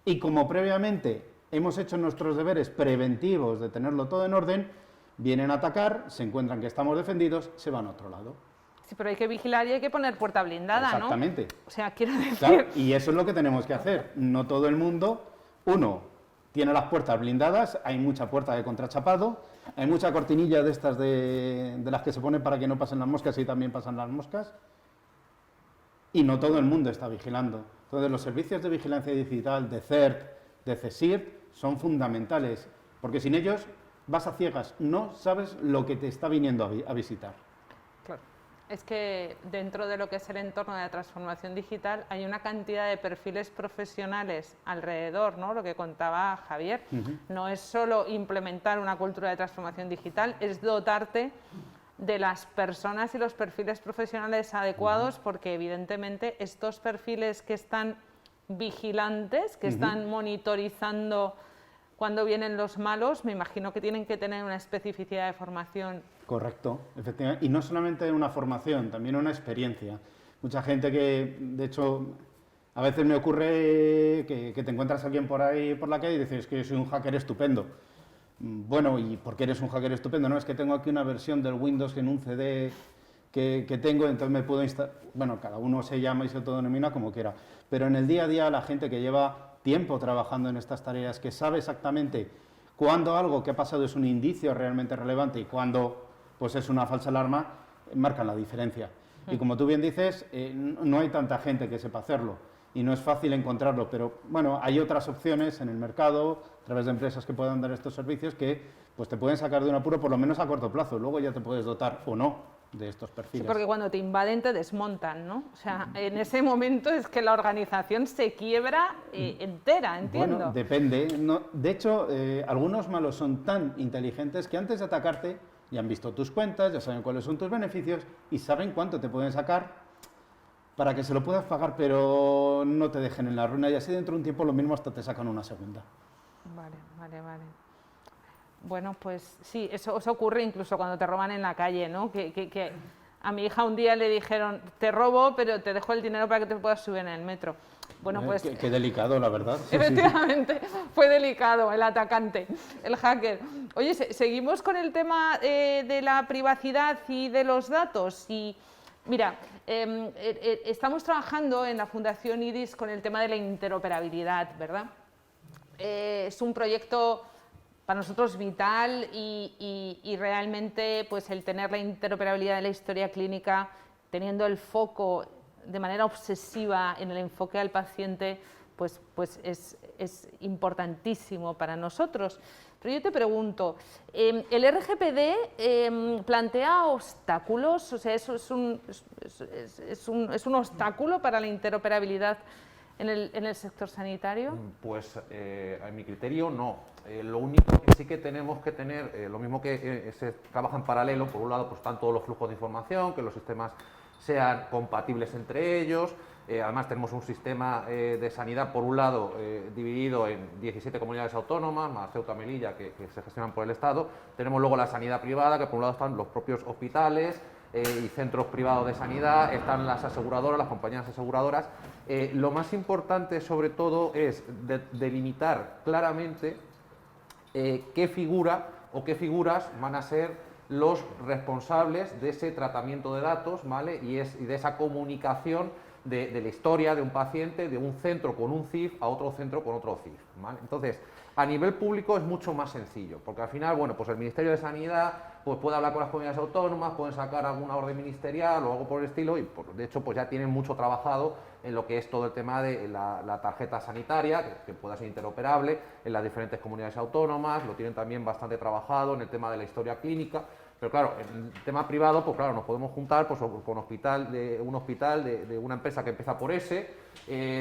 y como previamente hemos hecho nuestros deberes preventivos de tenerlo todo en orden, vienen a atacar, se encuentran que estamos defendidos, se van a otro lado. Sí, pero hay que vigilar y hay que poner puerta blindada, ¿no? Exactamente. O sea, quiero decir... Claro, y eso es lo que tenemos que hacer. No todo el mundo, tiene las puertas blindadas, hay mucha puerta de contrachapado, hay mucha cortinilla de estas de las que se ponen para que no pasen las moscas, y también pasan las moscas, y no todo el mundo está vigilando. Entonces, los servicios de vigilancia digital, de CERT, de CSIRT, son fundamentales, porque sin ellos vas a ciegas, no sabes lo que te está viniendo a visitar. Claro. Es que dentro de lo que es el entorno de la transformación digital hay una cantidad de perfiles profesionales alrededor, ¿no? Lo que contaba Javier. No es solo implementar una cultura de transformación digital, es dotarte de las personas y los perfiles profesionales adecuados, porque evidentemente estos perfiles que están vigilantes, que están monitorizando cuando vienen los malos, me imagino que tienen que tener una especificidad de formación. Correcto, efectivamente. Y no solamente una formación, también una experiencia. Mucha gente que, de hecho, a veces me ocurre que te encuentras a alguien por ahí, por la calle, y dices que yo soy un hacker estupendo. Bueno, ¿y por qué eres un hacker estupendo? No, es que tengo aquí una versión del Windows en un CD que tengo, entonces me puedo instalar... Bueno, cada uno se llama y se autodenomina como quiera. Pero en el día a día, la gente que lleva tiempo trabajando en estas tareas, que sabe exactamente cuando algo que ha pasado es un indicio realmente relevante y cuando pues es una falsa alarma, marcan la diferencia. Y como tú bien dices, no hay tanta gente que sepa hacerlo y no es fácil encontrarlo, pero bueno, hay otras opciones en el mercado, a través de empresas que puedan dar estos servicios que pues te pueden sacar de un apuro por lo menos a corto plazo, luego ya te puedes dotar o no de estos perfiles. Sí, porque cuando te invaden te desmontan, ¿no? O sea, en ese momento es que la organización se quiebra entera, entiendo. Bueno, depende. No, de hecho, algunos malos son tan inteligentes que antes de atacarte ya han visto tus cuentas, ya saben cuáles son tus beneficios y saben cuánto te pueden sacar para que se lo puedas pagar, pero no te dejen en la ruina y así dentro de un tiempo lo mismo hasta te sacan una segunda. Vale. Bueno, pues sí, eso ocurre incluso cuando te roban en la calle, ¿no? Que a mi hija un día le dijeron, te robo, pero te dejo el dinero para que te puedas subir en el metro. Bueno, pues... Qué delicado, la verdad. Efectivamente, fue delicado el atacante, el hacker. Oye, seguimos con el tema de la privacidad y de los datos. Y mira, estamos trabajando en la Fundación IDIS con el tema de la interoperabilidad, ¿verdad? Es un proyecto para nosotros vital y realmente pues el tener la interoperabilidad de la historia clínica, teniendo el foco de manera obsesiva en el enfoque al paciente, pues es importantísimo para nosotros. Pero yo te pregunto, ¿el RGPD plantea obstáculos? O sea, ¿eso es un obstáculo para la interoperabilidad en el sector sanitario? Pues a mi criterio no. Lo único que sí que tenemos que tener, lo mismo que se trabaja en paralelo, por un lado pues están todos los flujos de información, que los sistemas sean compatibles entre ellos. Además tenemos un sistema de sanidad, por un lado, dividido en 17 comunidades autónomas, más Ceuta, Melilla, que se gestionan por el Estado. Tenemos luego la sanidad privada, que por un lado están los propios hospitales y centros privados de sanidad, están las aseguradoras, las compañías aseguradoras. Lo más importante, sobre todo, es delimitar claramente qué figura o qué figuras van a ser los responsables de ese tratamiento de datos, ¿vale? Y de esa comunicación de la historia de un paciente, de un centro con un CIF a otro centro con otro CIF, ¿vale? Entonces, a nivel público es mucho más sencillo, porque al final, bueno, pues el Ministerio de Sanidad pues puede hablar con las comunidades autónomas, pueden sacar alguna orden ministerial o algo por el estilo y de hecho pues ya tienen mucho trabajado en lo que es todo el tema de la tarjeta sanitaria, que pueda ser interoperable en las diferentes comunidades autónomas, lo tienen también bastante trabajado en el tema de la historia clínica. Pero claro, en el tema privado, pues claro, nos podemos juntar pues, con un hospital de una empresa que empieza por S,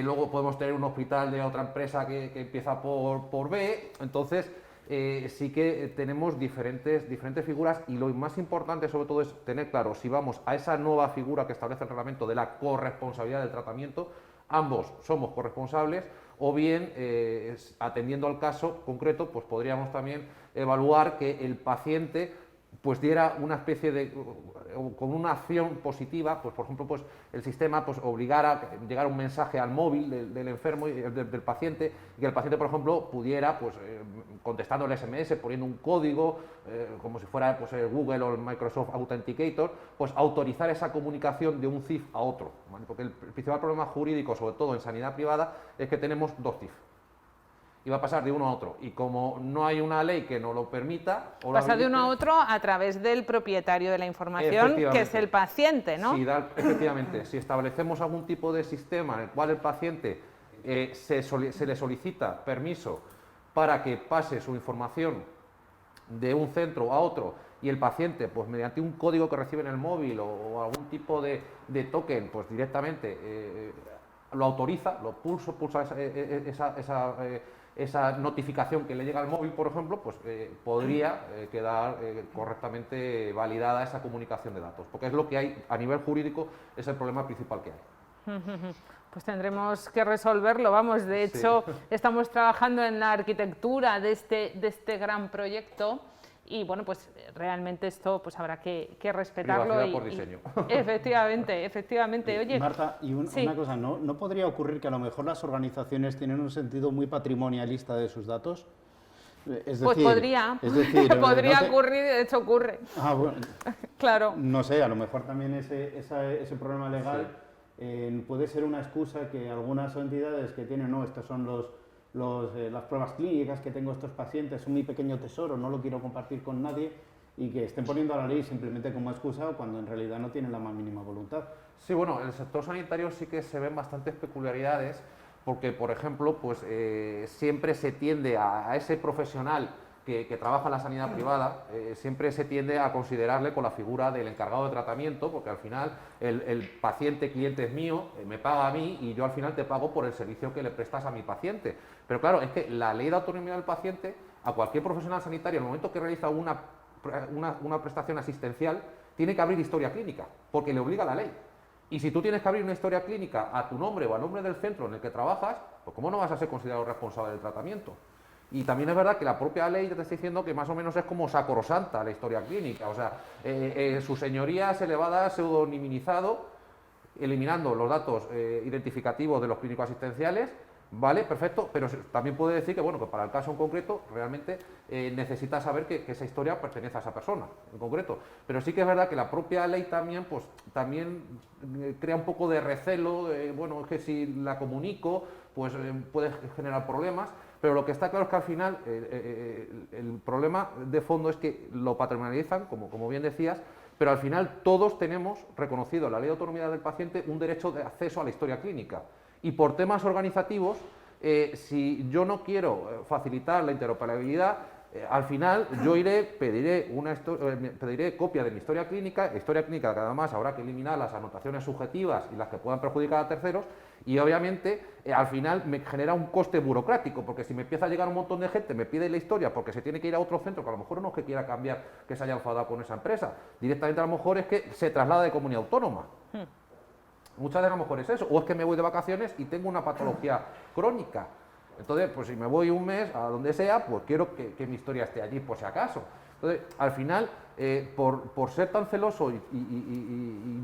luego podemos tener un hospital de otra empresa que empieza por B, entonces sí que tenemos diferentes figuras y lo más importante sobre todo es tener claro si vamos a esa nueva figura que establece el reglamento de la corresponsabilidad del tratamiento, ambos somos corresponsables o bien atendiendo al caso concreto, pues podríamos también evaluar que el paciente pues diera una especie de, con una acción positiva, pues por ejemplo pues el sistema pues obligara a llegar un mensaje al móvil del enfermo y del paciente, y que el paciente por ejemplo pudiera pues contestando el SMS, poniendo un código, como si fuera pues el Google o el Microsoft Authenticator, pues autorizar esa comunicación de un CIF a otro, ¿vale? Porque el principal problema jurídico, sobre todo en sanidad privada, es que tenemos dos CIF. Y va a pasar de uno a otro. Y como no hay una ley que nos lo permita... Pasa de uno a otro a través del propietario de la información, que es el paciente, ¿no? Sí, efectivamente. Si establecemos algún tipo de sistema en el cual el paciente se le solicita permiso para que pase su información de un centro a otro y el paciente, pues mediante un código que recibe en el móvil o algún tipo de token, pues directamente lo autoriza, lo pulsa esa notificación que le llega al móvil, por ejemplo, pues podría quedar correctamente validada esa comunicación de datos, porque es lo que hay a nivel jurídico, es el problema principal que hay. Pues tendremos que resolverlo, vamos, de hecho estamos trabajando en la arquitectura de este gran proyecto y bueno, pues realmente esto pues habrá que respetarlo. Privacidad por diseño. Efectivamente. Oye, Marta, y una cosa, ¿no podría ocurrir que a lo mejor las organizaciones tienen un sentido muy patrimonialista de sus datos? Es decir, pues podría ocurrir, de hecho ocurre. Ah, bueno. Claro. No sé, a lo mejor también ese problema legal puede ser una excusa que algunas entidades que tienen, no, estos son las pruebas clínicas que tengo estos pacientes son mi pequeño tesoro, no lo quiero compartir con nadie, y que estén poniendo a la ley simplemente como excusa cuando en realidad no tienen la más mínima voluntad. Sí, bueno, en el sector sanitario sí que se ven bastantes peculiaridades porque, por ejemplo, pues siempre se tiende a ese profesional que trabaja en la sanidad privada, siempre se tiende a considerarle con la figura del encargado de tratamiento, porque al final el paciente cliente es mío, me paga a mí y yo al final te pago por el servicio que le prestas a mi paciente. Pero claro, es que la ley de autonomía del paciente, a cualquier profesional sanitario, en el momento que realiza una prestación asistencial, tiene que abrir historia clínica, porque le obliga la ley. Y si tú tienes que abrir una historia clínica a tu nombre o al nombre del centro en el que trabajas, pues ¿cómo no vas a ser considerado responsable del tratamiento? Y también es verdad que la propia ley te está diciendo que más o menos es como sacrosanta la historia clínica, o sea, su señoría se le va a dar pseudonimizado, eliminando los datos identificativos de los clínicos asistenciales. Vale, perfecto, pero también puede decir que, bueno, que para el caso en concreto realmente necesita saber que esa historia pertenece a esa persona en concreto. Pero sí que es verdad que la propia ley también, pues, también crea un poco de recelo, bueno, es que si la comunico, pues puede generar problemas, pero lo que está claro es que al final el problema de fondo es que lo patrimonializan, como bien decías, pero al final todos tenemos reconocido en la Ley de Autonomía del Paciente un derecho de acceso a la historia clínica. Y por temas organizativos, si yo no quiero facilitar la interoperabilidad, al final yo pediré copia de mi historia clínica que además habrá que eliminar las anotaciones subjetivas y las que puedan perjudicar a terceros, y obviamente al final me genera un coste burocrático, porque si me empieza a llegar un montón de gente, me pide la historia porque se tiene que ir a otro centro, que a lo mejor no es que quiera cambiar, que se haya enfadado con esa empresa, directamente a lo mejor es que se traslada de comunidad autónoma. Muchas veces a lo mejor es eso, o es que me voy de vacaciones y tengo una patología crónica. Entonces, pues si me voy un mes a donde sea, pues quiero que mi historia esté allí por si acaso. Entonces, al final, por ser tan celoso y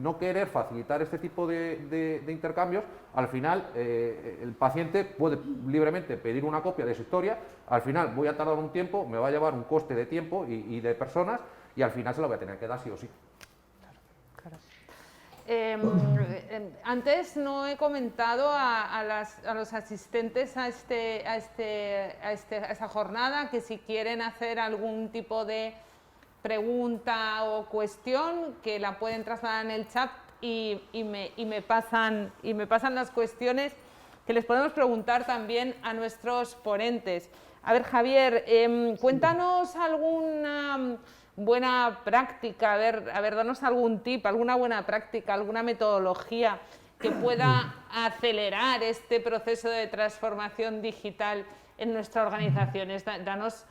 no querer facilitar este tipo de intercambios, al final el paciente puede libremente pedir una copia de su historia, al final voy a tardar un tiempo, me va a llevar un coste de tiempo y de personas, y al final se lo voy a tener que dar sí o sí. Antes no he comentado a los asistentes a esta jornada que si quieren hacer algún tipo de pregunta o cuestión, que la pueden trasladar en el chat y me pasan las cuestiones que les podemos preguntar también a nuestros ponentes. A ver, Javier, cuéntanos alguna buena práctica, a ver, danos algún tip, alguna buena práctica, alguna metodología que pueda acelerar este proceso de transformación digital en nuestra organización. Danos...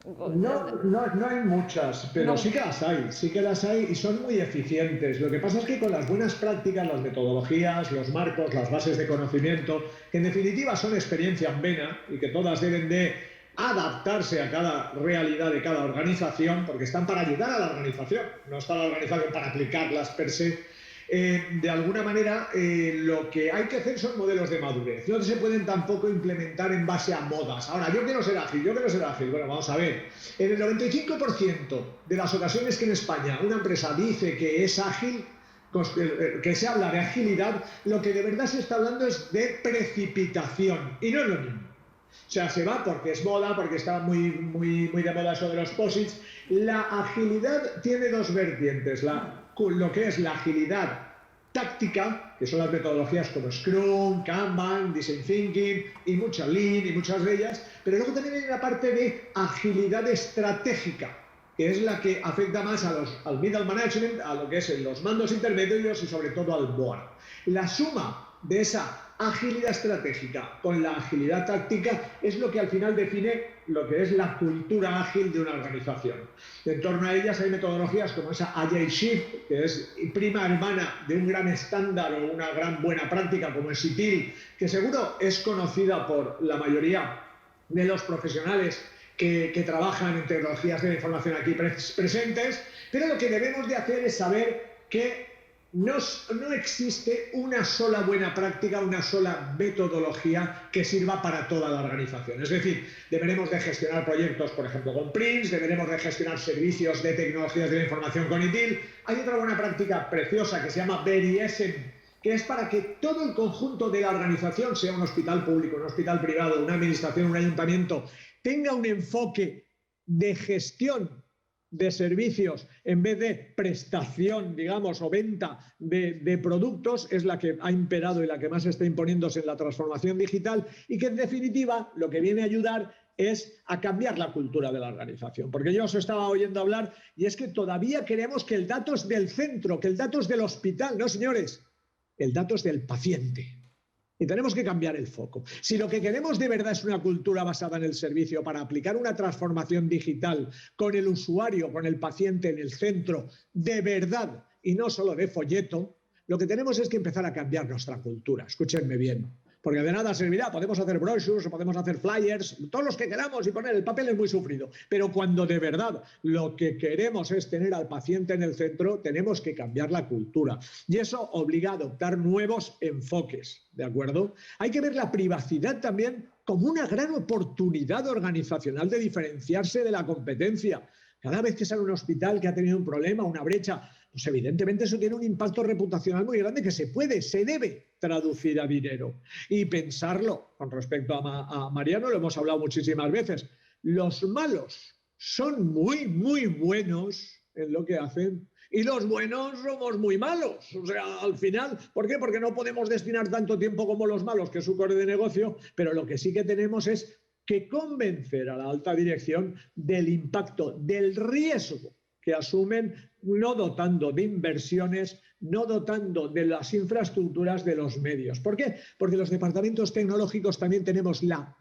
No hay muchas, pero no. Sí que las hay y son muy eficientes. Lo que pasa es que con las buenas prácticas, las metodologías, los marcos, las bases de conocimiento, que en definitiva son experiencia en vena y que todas deben de adaptarse a cada realidad de cada organización, porque están para ayudar a la organización, no está la organización para aplicarlas per se. De alguna manera, lo que hay que hacer son modelos de madurez. No se pueden tampoco implementar en base a modas. Ahora, yo quiero ser ágil. Bueno, vamos a ver. En el 95% de las ocasiones que en España una empresa dice que es ágil, que se habla de agilidad, lo que de verdad se está hablando es de precipitación. Y no es lo mismo. O sea, se va porque es moda, porque está muy de moda eso de los posits. La agilidad tiene dos vertientes. Lo que es la agilidad táctica, que son las metodologías como Scrum, Kanban, Design Thinking y muchas Lean y muchas de ellas, pero luego también hay una parte de agilidad estratégica, que es la que afecta más al middle management, a lo que es los mandos intermedios y sobre todo al board. La suma de esa agilidad estratégica con la agilidad táctica es lo que al final define lo que es la cultura ágil de una organización. En torno a ellas hay metodologías como esa Agile Shift, que es prima hermana de un gran estándar o una gran buena práctica como el SITIL, que seguro es conocida por la mayoría de los profesionales que trabajan en tecnologías de la información aquí presentes, pero lo que debemos de hacer es saber que no existe una sola buena práctica, una sola metodología que sirva para toda la organización. Es decir, deberemos de gestionar proyectos, por ejemplo, con Prince, deberemos de gestionar servicios de tecnologías de la información con ITIL. Hay otra buena práctica preciosa que se llama VeriEsem, que es para que todo el conjunto de la organización, sea un hospital público, un hospital privado, una administración, un ayuntamiento, tenga un enfoque de gestión de servicios en vez de prestación, digamos, o venta de productos, es la que ha imperado y la que más está imponiéndose en la transformación digital, y que en definitiva lo que viene a ayudar es a cambiar la cultura de la organización. Porque yo os estaba oyendo hablar y es que todavía queremos que el dato es del centro, que el dato es del hospital. No, señores, el dato es del paciente. Y tenemos que cambiar el foco. Si lo que queremos de verdad es una cultura basada en el servicio para aplicar una transformación digital con el usuario, con el paciente en el centro, de verdad, y no solo de folleto, lo que tenemos es que empezar a cambiar nuestra cultura. Escúchenme bien, porque de nada servirá. Podemos hacer brochures, podemos hacer flyers, todos los que queramos, y poner el papel es muy sufrido. Pero cuando de verdad lo que queremos es tener al paciente en el centro, tenemos que cambiar la cultura. Y eso obliga a adoptar nuevos enfoques, ¿de acuerdo? Hay que ver la privacidad también como una gran oportunidad organizacional de diferenciarse de la competencia. Cada vez que sale un hospital que ha tenido un problema, una brecha, pues evidentemente eso tiene un impacto reputacional muy grande que se debe traducir a dinero. Y pensarlo, con respecto a Mariano, lo hemos hablado muchísimas veces, los malos son muy, muy buenos en lo que hacen y los buenos somos muy malos. O sea, al final, ¿por qué? Porque no podemos destinar tanto tiempo como los malos, que es su core de negocio, pero lo que sí que tenemos es que convencer a la alta dirección del impacto, del riesgo que asumen, no dotando de inversiones, no dotando de las infraestructuras de los medios. ¿Por qué? Porque los departamentos tecnológicos también tenemos la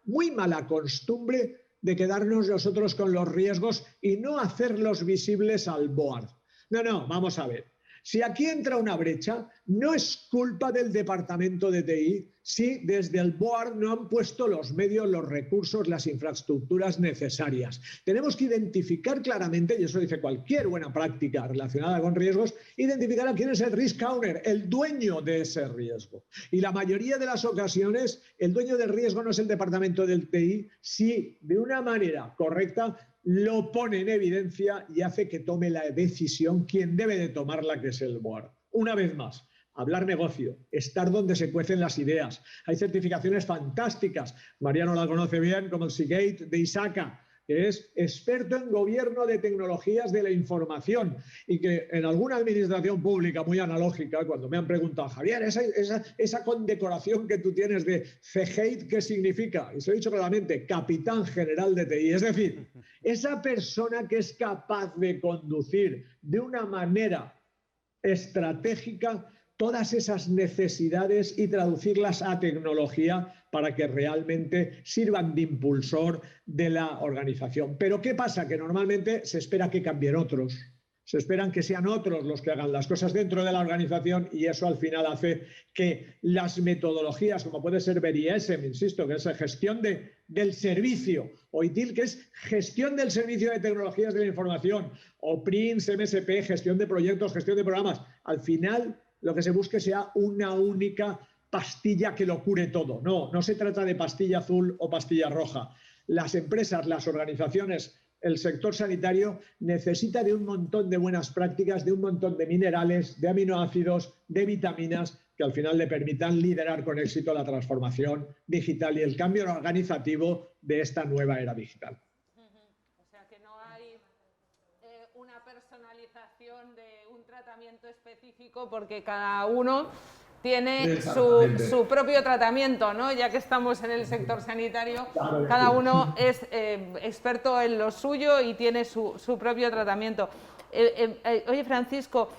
muy mala costumbre de quedarnos nosotros con los riesgos y no hacerlos visibles al board. No, vamos a ver. Si aquí entra una brecha, no es culpa del departamento de TI si desde el board no han puesto los medios, los recursos, las infraestructuras necesarias. Tenemos que identificar claramente, y eso dice cualquier buena práctica relacionada con riesgos, identificar a quién es el risk owner, el dueño de ese riesgo. Y la mayoría de las ocasiones, el dueño del riesgo no es el departamento del TI, si de una manera correcta lo pone en evidencia y hace que tome la decisión quien debe de tomarla, que es el board. Una vez más, hablar negocio, estar donde se cuecen las ideas. Hay certificaciones fantásticas. Mariano la conoce bien, como el Seagate de ISACA, que es experto en gobierno de tecnologías de la información, y que en alguna administración pública muy analógica, cuando me han preguntado, Javier, esa condecoración que tú tienes de CGATE, ¿qué significa? Y se lo he dicho claramente, Capitán General de TI. Es decir, esa persona que es capaz de conducir de una manera estratégica todas esas necesidades y traducirlas a tecnología para que realmente sirvan de impulsor de la organización. Pero ¿qué pasa? Que normalmente se espera que cambien otros. Se esperan que sean otros los que hagan las cosas dentro de la organización, y eso al final hace que las metodologías, como puede ser VeriSM, insisto, que es gestión del servicio, o ITIL, que es gestión del servicio de tecnologías de la información, o PRINCE, MSP, gestión de proyectos, gestión de programas, al final lo que se busque sea una única pastilla que lo cure todo. No se trata de pastilla azul o pastilla roja. Las empresas, las organizaciones, el sector sanitario necesita de un montón de buenas prácticas, de un montón de minerales, de aminoácidos, de vitaminas, que al final le permitan liderar con éxito la transformación digital y el cambio organizativo de esta nueva era digital. O sea que no hay una personalización de un tratamiento específico, porque cada uno tiene su propio tratamiento, ¿no? Ya que estamos en el sector sanitario, cada uno es experto en lo suyo y tiene su propio tratamiento. Oye, Francisco,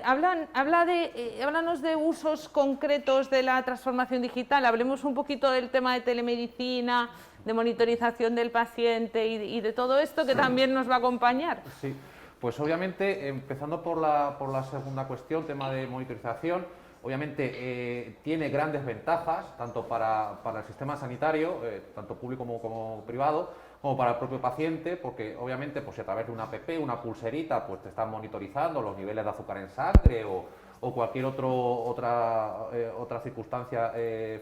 háblanos de usos concretos de la transformación digital. Hablemos un poquito del tema de telemedicina, de monitorización del paciente y de todo esto que también nos va a acompañar. Sí, pues obviamente, empezando por la segunda cuestión, tema de monitorización, obviamente tiene grandes ventajas, tanto para el sistema sanitario, tanto público como privado, como para el propio paciente, porque obviamente pues, a través de una app, una pulserita, pues te están monitorizando los niveles de azúcar en sangre o cualquier otra circunstancia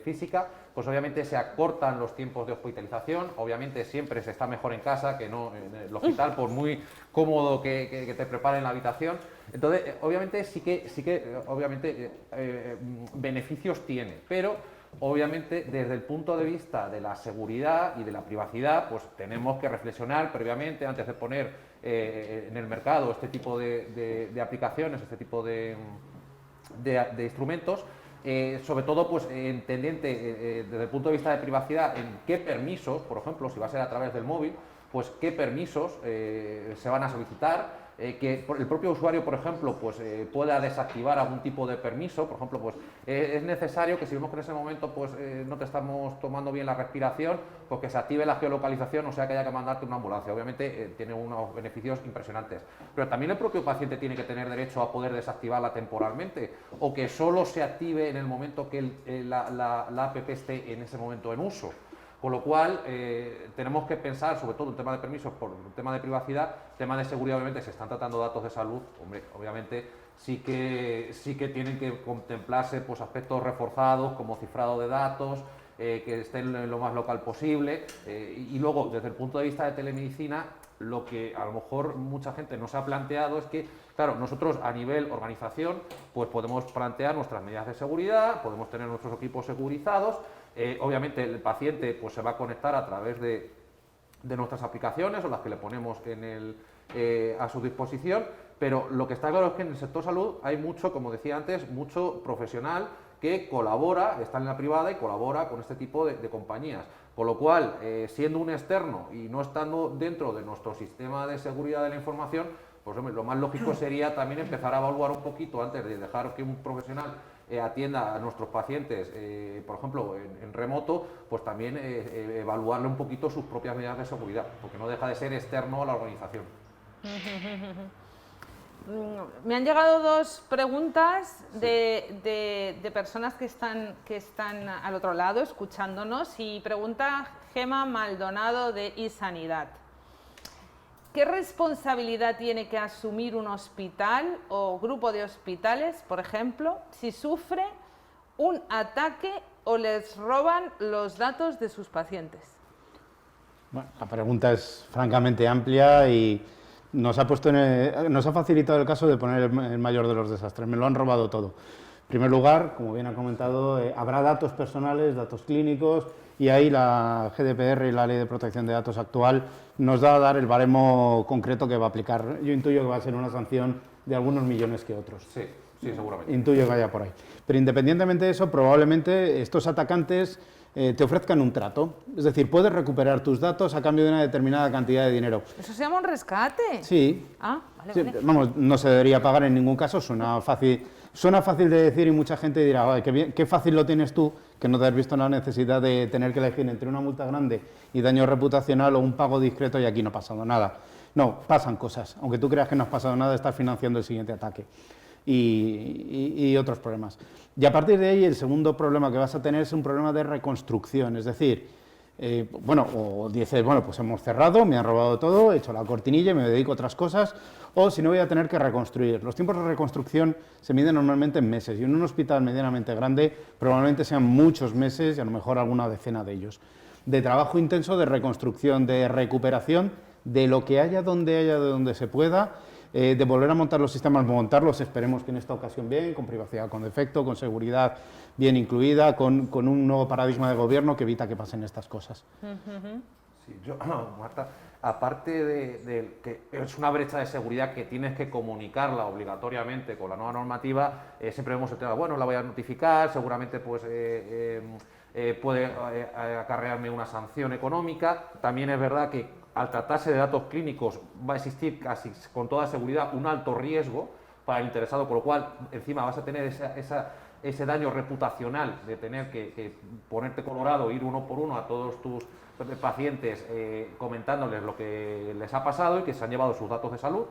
física, pues obviamente se acortan los tiempos de hospitalización. Obviamente siempre se está mejor en casa que no en el hospital, por muy cómodo que te preparen la habitación. Entonces, obviamente sí que obviamente, beneficios tiene, pero obviamente desde el punto de vista de la seguridad y de la privacidad, pues tenemos que reflexionar previamente antes de poner en el mercado este tipo de aplicaciones, este tipo de instrumentos. Sobre todo, pues entendiente desde el punto de vista de privacidad en qué permisos, por ejemplo, si va a ser a través del móvil, pues qué permisos se van a solicitar, que el propio usuario, por ejemplo, pues pueda desactivar algún tipo de permiso. Por ejemplo, pues es necesario que si vemos que en ese momento pues no te estamos tomando bien la respiración, pues que se active la geolocalización, o sea que haya que mandarte una ambulancia. Obviamente tiene unos beneficios impresionantes, pero también el propio paciente tiene que tener derecho a poder desactivarla temporalmente, o que solo se active en el momento que la app esté en ese momento en uso. Con lo cual, tenemos que pensar, sobre todo en tema de permisos, por el tema de privacidad, tema de seguridad. Obviamente, se están tratando datos de salud, hombre, obviamente sí que tienen que contemplarse pues, aspectos reforzados como cifrado de datos, que estén lo más local posible, y luego, desde el punto de vista de telemedicina, lo que a lo mejor mucha gente no se ha planteado es que, claro, nosotros a nivel organización, pues podemos plantear nuestras medidas de seguridad, podemos tener nuestros equipos securizados. Obviamente el paciente pues, se va a conectar a través de nuestras aplicaciones o las que le ponemos a su disposición, pero lo que está claro es que en el sector salud hay mucho, como decía antes, mucho profesional que colabora, está en la privada y colabora con este tipo de compañías. Con lo cual, siendo un externo y no estando dentro de nuestro sistema de seguridad de la información, pues hombre, lo más lógico sería también empezar a evaluar un poquito antes de dejar que un profesional atienda a nuestros pacientes, por ejemplo, en remoto, pues también evaluarle un poquito sus propias medidas de seguridad, porque no deja de ser externo a la organización. Me han llegado dos preguntas de personas que están al otro lado escuchándonos, y pregunta Gema Maldonado de iSanidad. ¿Qué responsabilidad tiene que asumir un hospital o grupo de hospitales, por ejemplo, si sufre un ataque o les roban los datos de sus pacientes? Bueno, la pregunta es francamente amplia y nos ha facilitado el caso de poner el mayor de los desastres. Me lo han robado todo. En primer lugar, como bien ha comentado, habrá datos personales, datos clínicos, y ahí la GDPR y la Ley de Protección de Datos actual nos da a dar el baremo concreto que va a aplicar. Yo intuyo que va a ser una sanción de algunos millones que otros. Sí, seguramente. Intuyo que vaya por ahí. Pero independientemente de eso, probablemente estos atacantes te ofrezcan un trato. Es decir, puedes recuperar tus datos a cambio de una determinada cantidad de dinero. ¿Eso se llama un rescate? Sí. Ah, vale, Sí, vale. vamos, no se debería pagar en ningún caso, suena fácil de decir y mucha gente dirá, "Ay, qué fácil lo tienes tú, que no te has visto la necesidad de tener que elegir entre una multa grande y daño reputacional o un pago discreto y aquí no ha pasado nada". No, pasan cosas. Aunque tú creas que no has pasado nada, estás financiando el siguiente ataque y otros problemas. Y a partir de ahí, el segundo problema que vas a tener es un problema de reconstrucción, es decir, o dices, bueno, pues hemos cerrado, me han robado todo, he hecho la cortinilla y me dedico a otras cosas, o si no voy a tener que reconstruir. Los tiempos de reconstrucción se miden normalmente en meses y en un hospital medianamente grande probablemente sean muchos meses y a lo mejor alguna decena de ellos. De trabajo intenso, de reconstrucción, de recuperación, de lo que haya, de donde se pueda, de volver a montar los sistemas, montarlos, esperemos que en esta ocasión bien, con privacidad con defecto, con seguridad bien incluida, con un nuevo paradigma de gobierno que evita que pasen estas cosas. Sí, Marta, aparte de que es una brecha de seguridad que tienes que comunicarla obligatoriamente con la nueva normativa, siempre vemos el tema, bueno, la voy a notificar, seguramente pues puede acarrearme una sanción económica. También es verdad que al tratarse de datos clínicos va a existir casi con toda seguridad un alto riesgo para el interesado, con lo cual encima vas a tener ese daño reputacional de tener que ponerte colorado, ir uno por uno a todos tus pacientes comentándoles lo que les ha pasado y que se han llevado sus datos de salud.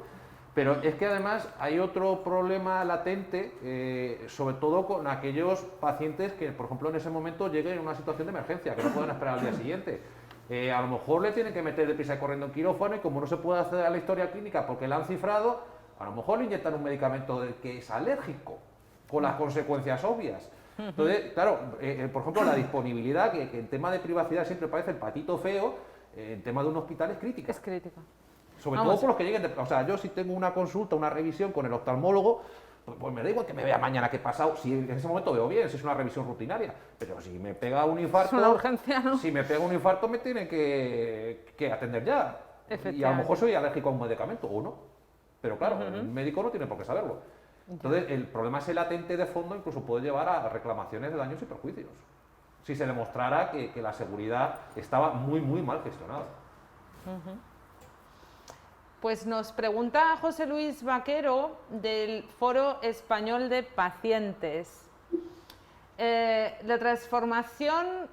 Pero es que además hay otro problema latente, sobre todo con aquellos pacientes que, por ejemplo, en ese momento lleguen en una situación de emergencia, que no pueden esperar al día siguiente. A lo mejor le tienen que meter deprisa y corriendo en quirófano y como no se puede acceder a la historia clínica porque la han cifrado, a lo mejor le inyectan un medicamento del que es alérgico, con las consecuencias obvias. Entonces, claro, por ejemplo, la disponibilidad, que en tema de privacidad siempre parece el patito feo, en tema de un hospital es crítica. Es crítica. Sobre todo por los que lleguen, o sea, yo si tengo una consulta, una revisión con el oftalmólogo, pues me da igual que me vea mañana qué pasado, si en ese momento veo bien, si es una revisión rutinaria, pero si me pega un infarto, es una urgencia, ¿no? Si me pega un infarto me tienen que atender ya, y a lo mejor soy alérgico a un medicamento o no, pero claro, el médico no tiene por qué saberlo. Entonces el problema es el latente de fondo, incluso puede llevar a reclamaciones de daños y perjuicios, si se demostrara que la seguridad estaba muy mal gestionada. Pues nos pregunta José Luis Vaquero del Foro Español de Pacientes. La transformación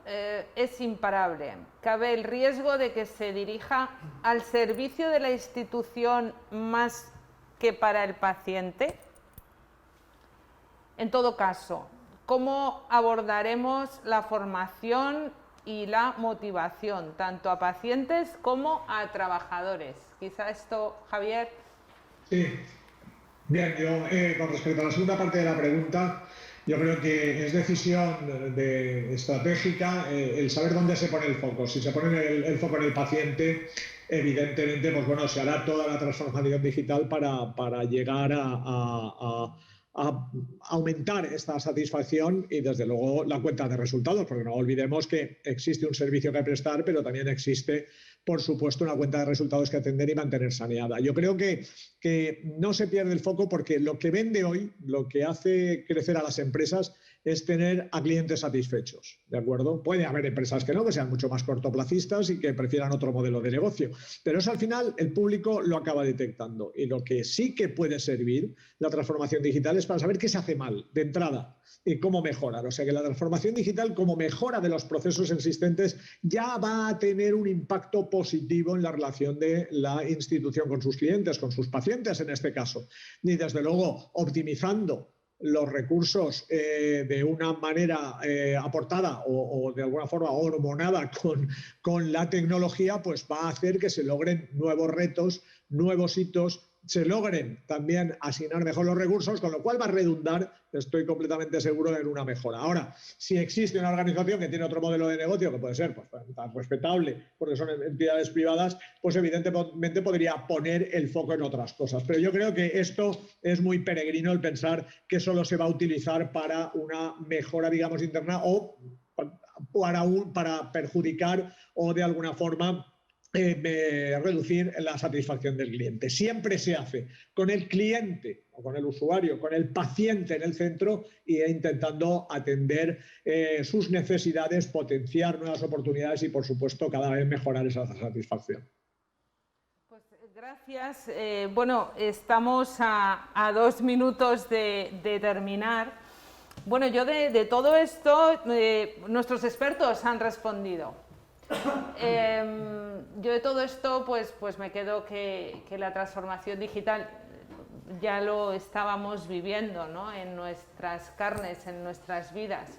es imparable. ¿Cabe el riesgo de que se dirija al servicio de la institución más que para el paciente? En todo caso, ¿cómo abordaremos la formación y la motivación, tanto a pacientes como a trabajadores? Quizá esto, Javier. Sí. Bien, yo con respecto a la segunda parte de la pregunta, yo creo que es decisión estratégica el saber dónde se pone el foco. Si se pone el foco en el paciente, evidentemente, pues bueno, se hará toda la transformación digital para llegar a aumentar esta satisfacción y, desde luego, la cuenta de resultados, porque no olvidemos que existe un servicio que prestar, pero también existe, por supuesto, una cuenta de resultados que atender y mantener saneada. Yo creo que no se pierde el foco, porque lo que vende hoy, lo que hace crecer a las empresas, es tener a clientes satisfechos, ¿de acuerdo? Puede haber empresas que no, que sean mucho más cortoplacistas y que prefieran otro modelo de negocio, pero eso al final el público lo acaba detectando, y lo que sí que puede servir la transformación digital es para saber qué se hace mal de entrada y cómo mejorar. O sea que la transformación digital, como mejora de los procesos existentes, ya va a tener un impacto positivo en la relación de la institución con sus clientes, con sus pacientes en este caso, y desde luego optimizando los recursos de una manera aportada o de alguna forma hormonada con la tecnología, pues va a hacer que se logren nuevos retos, nuevos hitos, se logren también asignar mejor los recursos, con lo cual va a redundar, estoy completamente seguro, en una mejora. Ahora, si existe una organización que tiene otro modelo de negocio, que puede ser pues, tan respetable, porque son entidades privadas, pues evidentemente podría poner el foco en otras cosas. Pero yo creo que esto es muy peregrino, el pensar que solo se va a utilizar para una mejora, digamos, interna, o para perjudicar o de alguna forma reducir la satisfacción del cliente. Siempre se hace con el cliente o con el usuario, con el paciente en el centro, e intentando atender sus necesidades, potenciar nuevas oportunidades y, por supuesto, cada vez mejorar esa satisfacción. Pues gracias. Bueno, estamos a 2 minutos de terminar. Bueno, yo de todo esto, nuestros expertos han respondido. Yo de todo esto pues me quedo que la transformación digital ya lo estábamos viviendo, ¿no? En nuestras carnes, en nuestras vidas.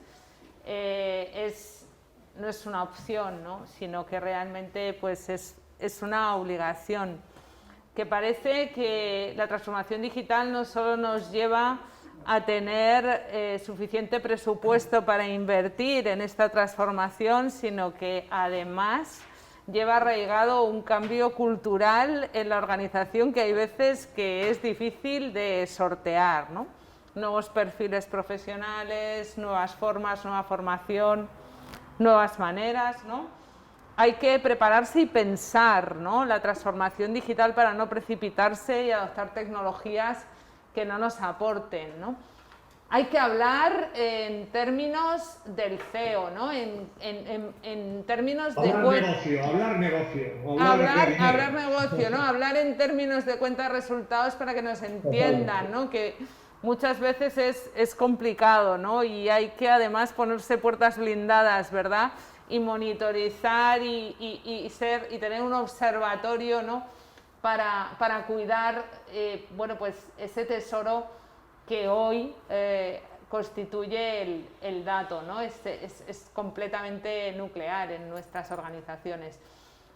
No es una opción, ¿no? Sino que realmente pues es una obligación. Que parece que la transformación digital no solo nos lleva a tener suficiente presupuesto para invertir en esta transformación, sino que además lleva arraigado un cambio cultural en la organización que hay veces que es difícil de sortear, ¿no? Nuevos perfiles profesionales, nuevas formas, nueva formación, nuevas maneras, ¿no? Hay que prepararse y pensar, ¿no? La transformación digital para no precipitarse y adoptar tecnologías que no nos aporten, ¿no? Hay que hablar en términos del CEO, ¿no? En términos de hablar negocio, ¿no? Hablar en términos de cuenta de resultados para que nos entiendan, ¿no? Que muchas veces es complicado, ¿no? Y hay que además ponerse puertas blindadas, ¿verdad? Y monitorizar y tener un observatorio, ¿no? Para cuidar, bueno, pues ese tesoro que hoy constituye el dato, ¿no? Es completamente nuclear en nuestras organizaciones.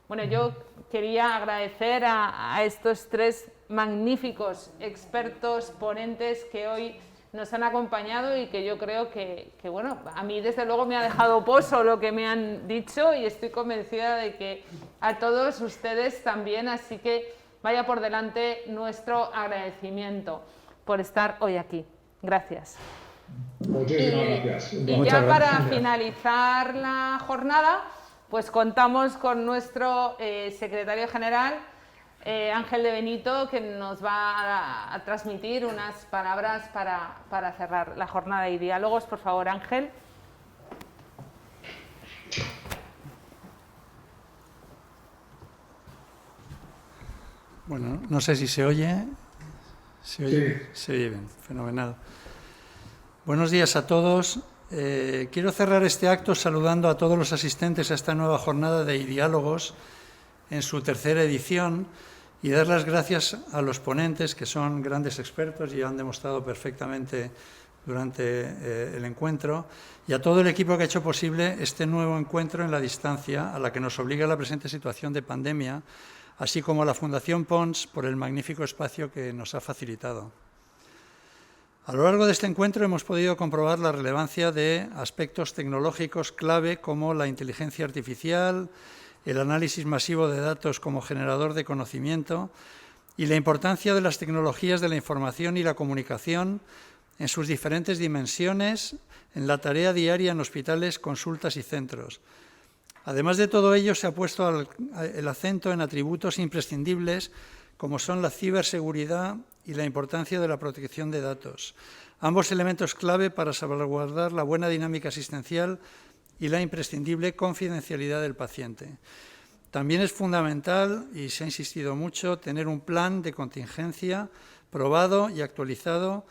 Bueno, yo quería agradecer a estos 3 magníficos expertos ponentes que hoy nos han acompañado y que yo creo que, bueno, a mí desde luego me ha dejado pozo lo que me han dicho y estoy convencida de que a todos ustedes también, así que vaya por delante nuestro agradecimiento por estar hoy aquí. Gracias. Muchísimas gracias. Y ya para finalizar la jornada, pues contamos con nuestro secretario general, Ángel de Benito, que nos va a transmitir unas palabras para cerrar la jornada y diálogos. Por favor, Ángel. Bueno, no sé si se oye. ¿Se oye? Sí. Se oye bien, fenomenal. Buenos días a todos. Quiero cerrar este acto saludando a todos los asistentes a esta nueva jornada de diálogos en su tercera edición y dar las gracias a los ponentes, que son grandes expertos y han demostrado perfectamente durante el encuentro, y a todo el equipo que ha hecho posible este nuevo encuentro en la distancia a la que nos obliga la presente situación de pandemia, así como a la Fundación Pons por el magnífico espacio que nos ha facilitado. A lo largo de este encuentro hemos podido comprobar la relevancia de aspectos tecnológicos clave como la inteligencia artificial, el análisis masivo de datos como generador de conocimiento y la importancia de las tecnologías de la información y la comunicación en sus diferentes dimensiones en la tarea diaria en hospitales, consultas y centros. Además de todo ello, se ha puesto el acento en atributos imprescindibles como son la ciberseguridad y la importancia de la protección de datos, ambos elementos clave para salvaguardar la buena dinámica asistencial y la imprescindible confidencialidad del paciente. También es fundamental, y se ha insistido mucho, tener un plan de contingencia probado y actualizado,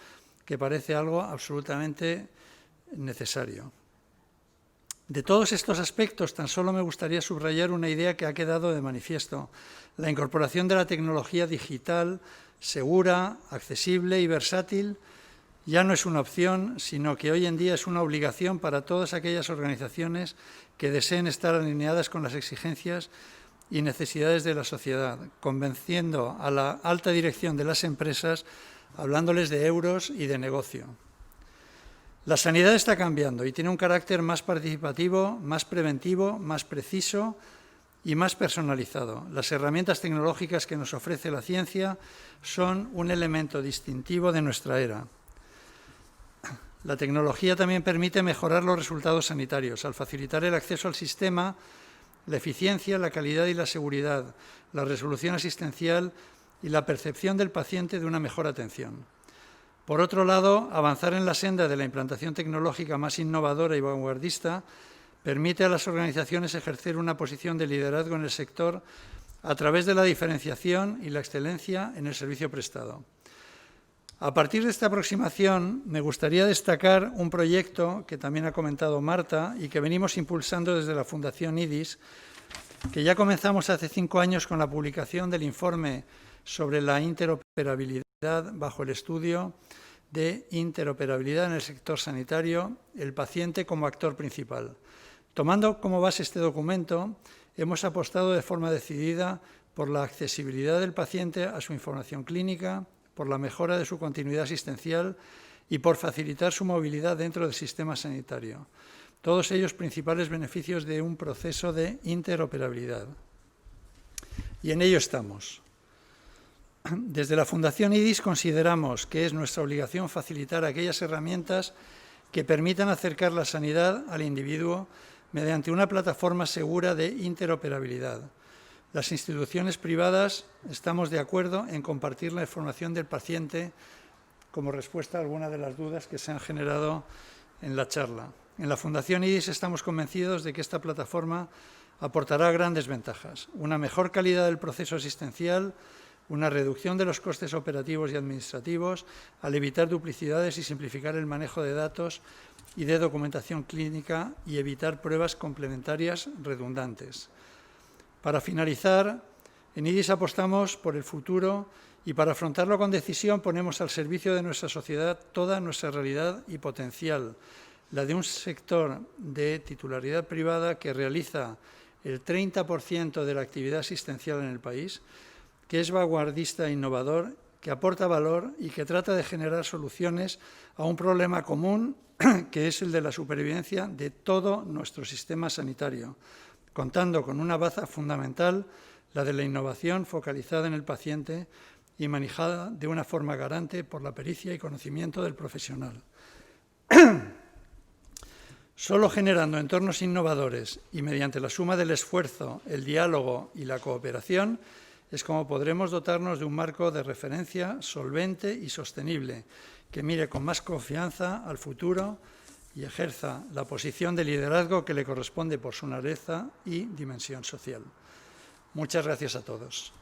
que parece algo absolutamente necesario. De todos estos aspectos, tan solo me gustaría subrayar una idea que ha quedado de manifiesto: la incorporación de la tecnología digital, segura, accesible y versátil, ya no es una opción, sino que hoy en día es una obligación para todas aquellas organizaciones que deseen estar alineadas con las exigencias y necesidades de la sociedad, convenciendo a la alta dirección de las empresas, hablándoles de euros y de negocio. La sanidad está cambiando y tiene un carácter más participativo, más preventivo, más preciso y más personalizado. Las herramientas tecnológicas que nos ofrece la ciencia son un elemento distintivo de nuestra era. La tecnología también permite mejorar los resultados sanitarios al facilitar el acceso al sistema, la eficiencia, la calidad y la seguridad, la resolución asistencial y la percepción del paciente de una mejor atención. Por otro lado, avanzar en la senda de la implantación tecnológica más innovadora y vanguardista permite a las organizaciones ejercer una posición de liderazgo en el sector a través de la diferenciación y la excelencia en el servicio prestado. A partir de esta aproximación, me gustaría destacar un proyecto que también ha comentado Marta y que venimos impulsando desde la Fundación IDIS, que ya comenzamos hace 5 años con la publicación del informe sobre la interoperabilidad bajo el estudio de interoperabilidad en el sector sanitario, el paciente como actor principal. Tomando como base este documento, hemos apostado de forma decidida por la accesibilidad del paciente a su información clínica, por la mejora de su continuidad asistencial y por facilitar su movilidad dentro del sistema sanitario. Todos ellos principales beneficios de un proceso de interoperabilidad. Y en ello estamos. Desde la Fundación IDIS consideramos que es nuestra obligación facilitar aquellas herramientas que permitan acercar la sanidad al individuo mediante una plataforma segura de interoperabilidad. Las instituciones privadas estamos de acuerdo en compartir la información del paciente como respuesta a algunas de las dudas que se han generado en la charla. En la Fundación IDIS estamos convencidos de que esta plataforma aportará grandes ventajas: una mejor calidad del proceso asistencial, una reducción de los costes operativos y administrativos, al evitar duplicidades y simplificar el manejo de datos y de documentación clínica y evitar pruebas complementarias redundantes. Para finalizar, en IDIS apostamos por el futuro y para afrontarlo con decisión ponemos al servicio de nuestra sociedad toda nuestra realidad y potencial, la de un sector de titularidad privada que realiza el 30% de la actividad asistencial en el país, que es vanguardista e innovador, que aporta valor y que trata de generar soluciones a un problema común, que es el de la supervivencia de todo nuestro sistema sanitario, contando con una baza fundamental, la de la innovación focalizada en el paciente y manejada de una forma garante por la pericia y conocimiento del profesional. Solo generando entornos innovadores y mediante la suma del esfuerzo, el diálogo y la cooperación es como podremos dotarnos de un marco de referencia solvente y sostenible que mire con más confianza al futuro y ejerza la posición de liderazgo que le corresponde por su naturaleza y dimensión social. Muchas gracias a todos.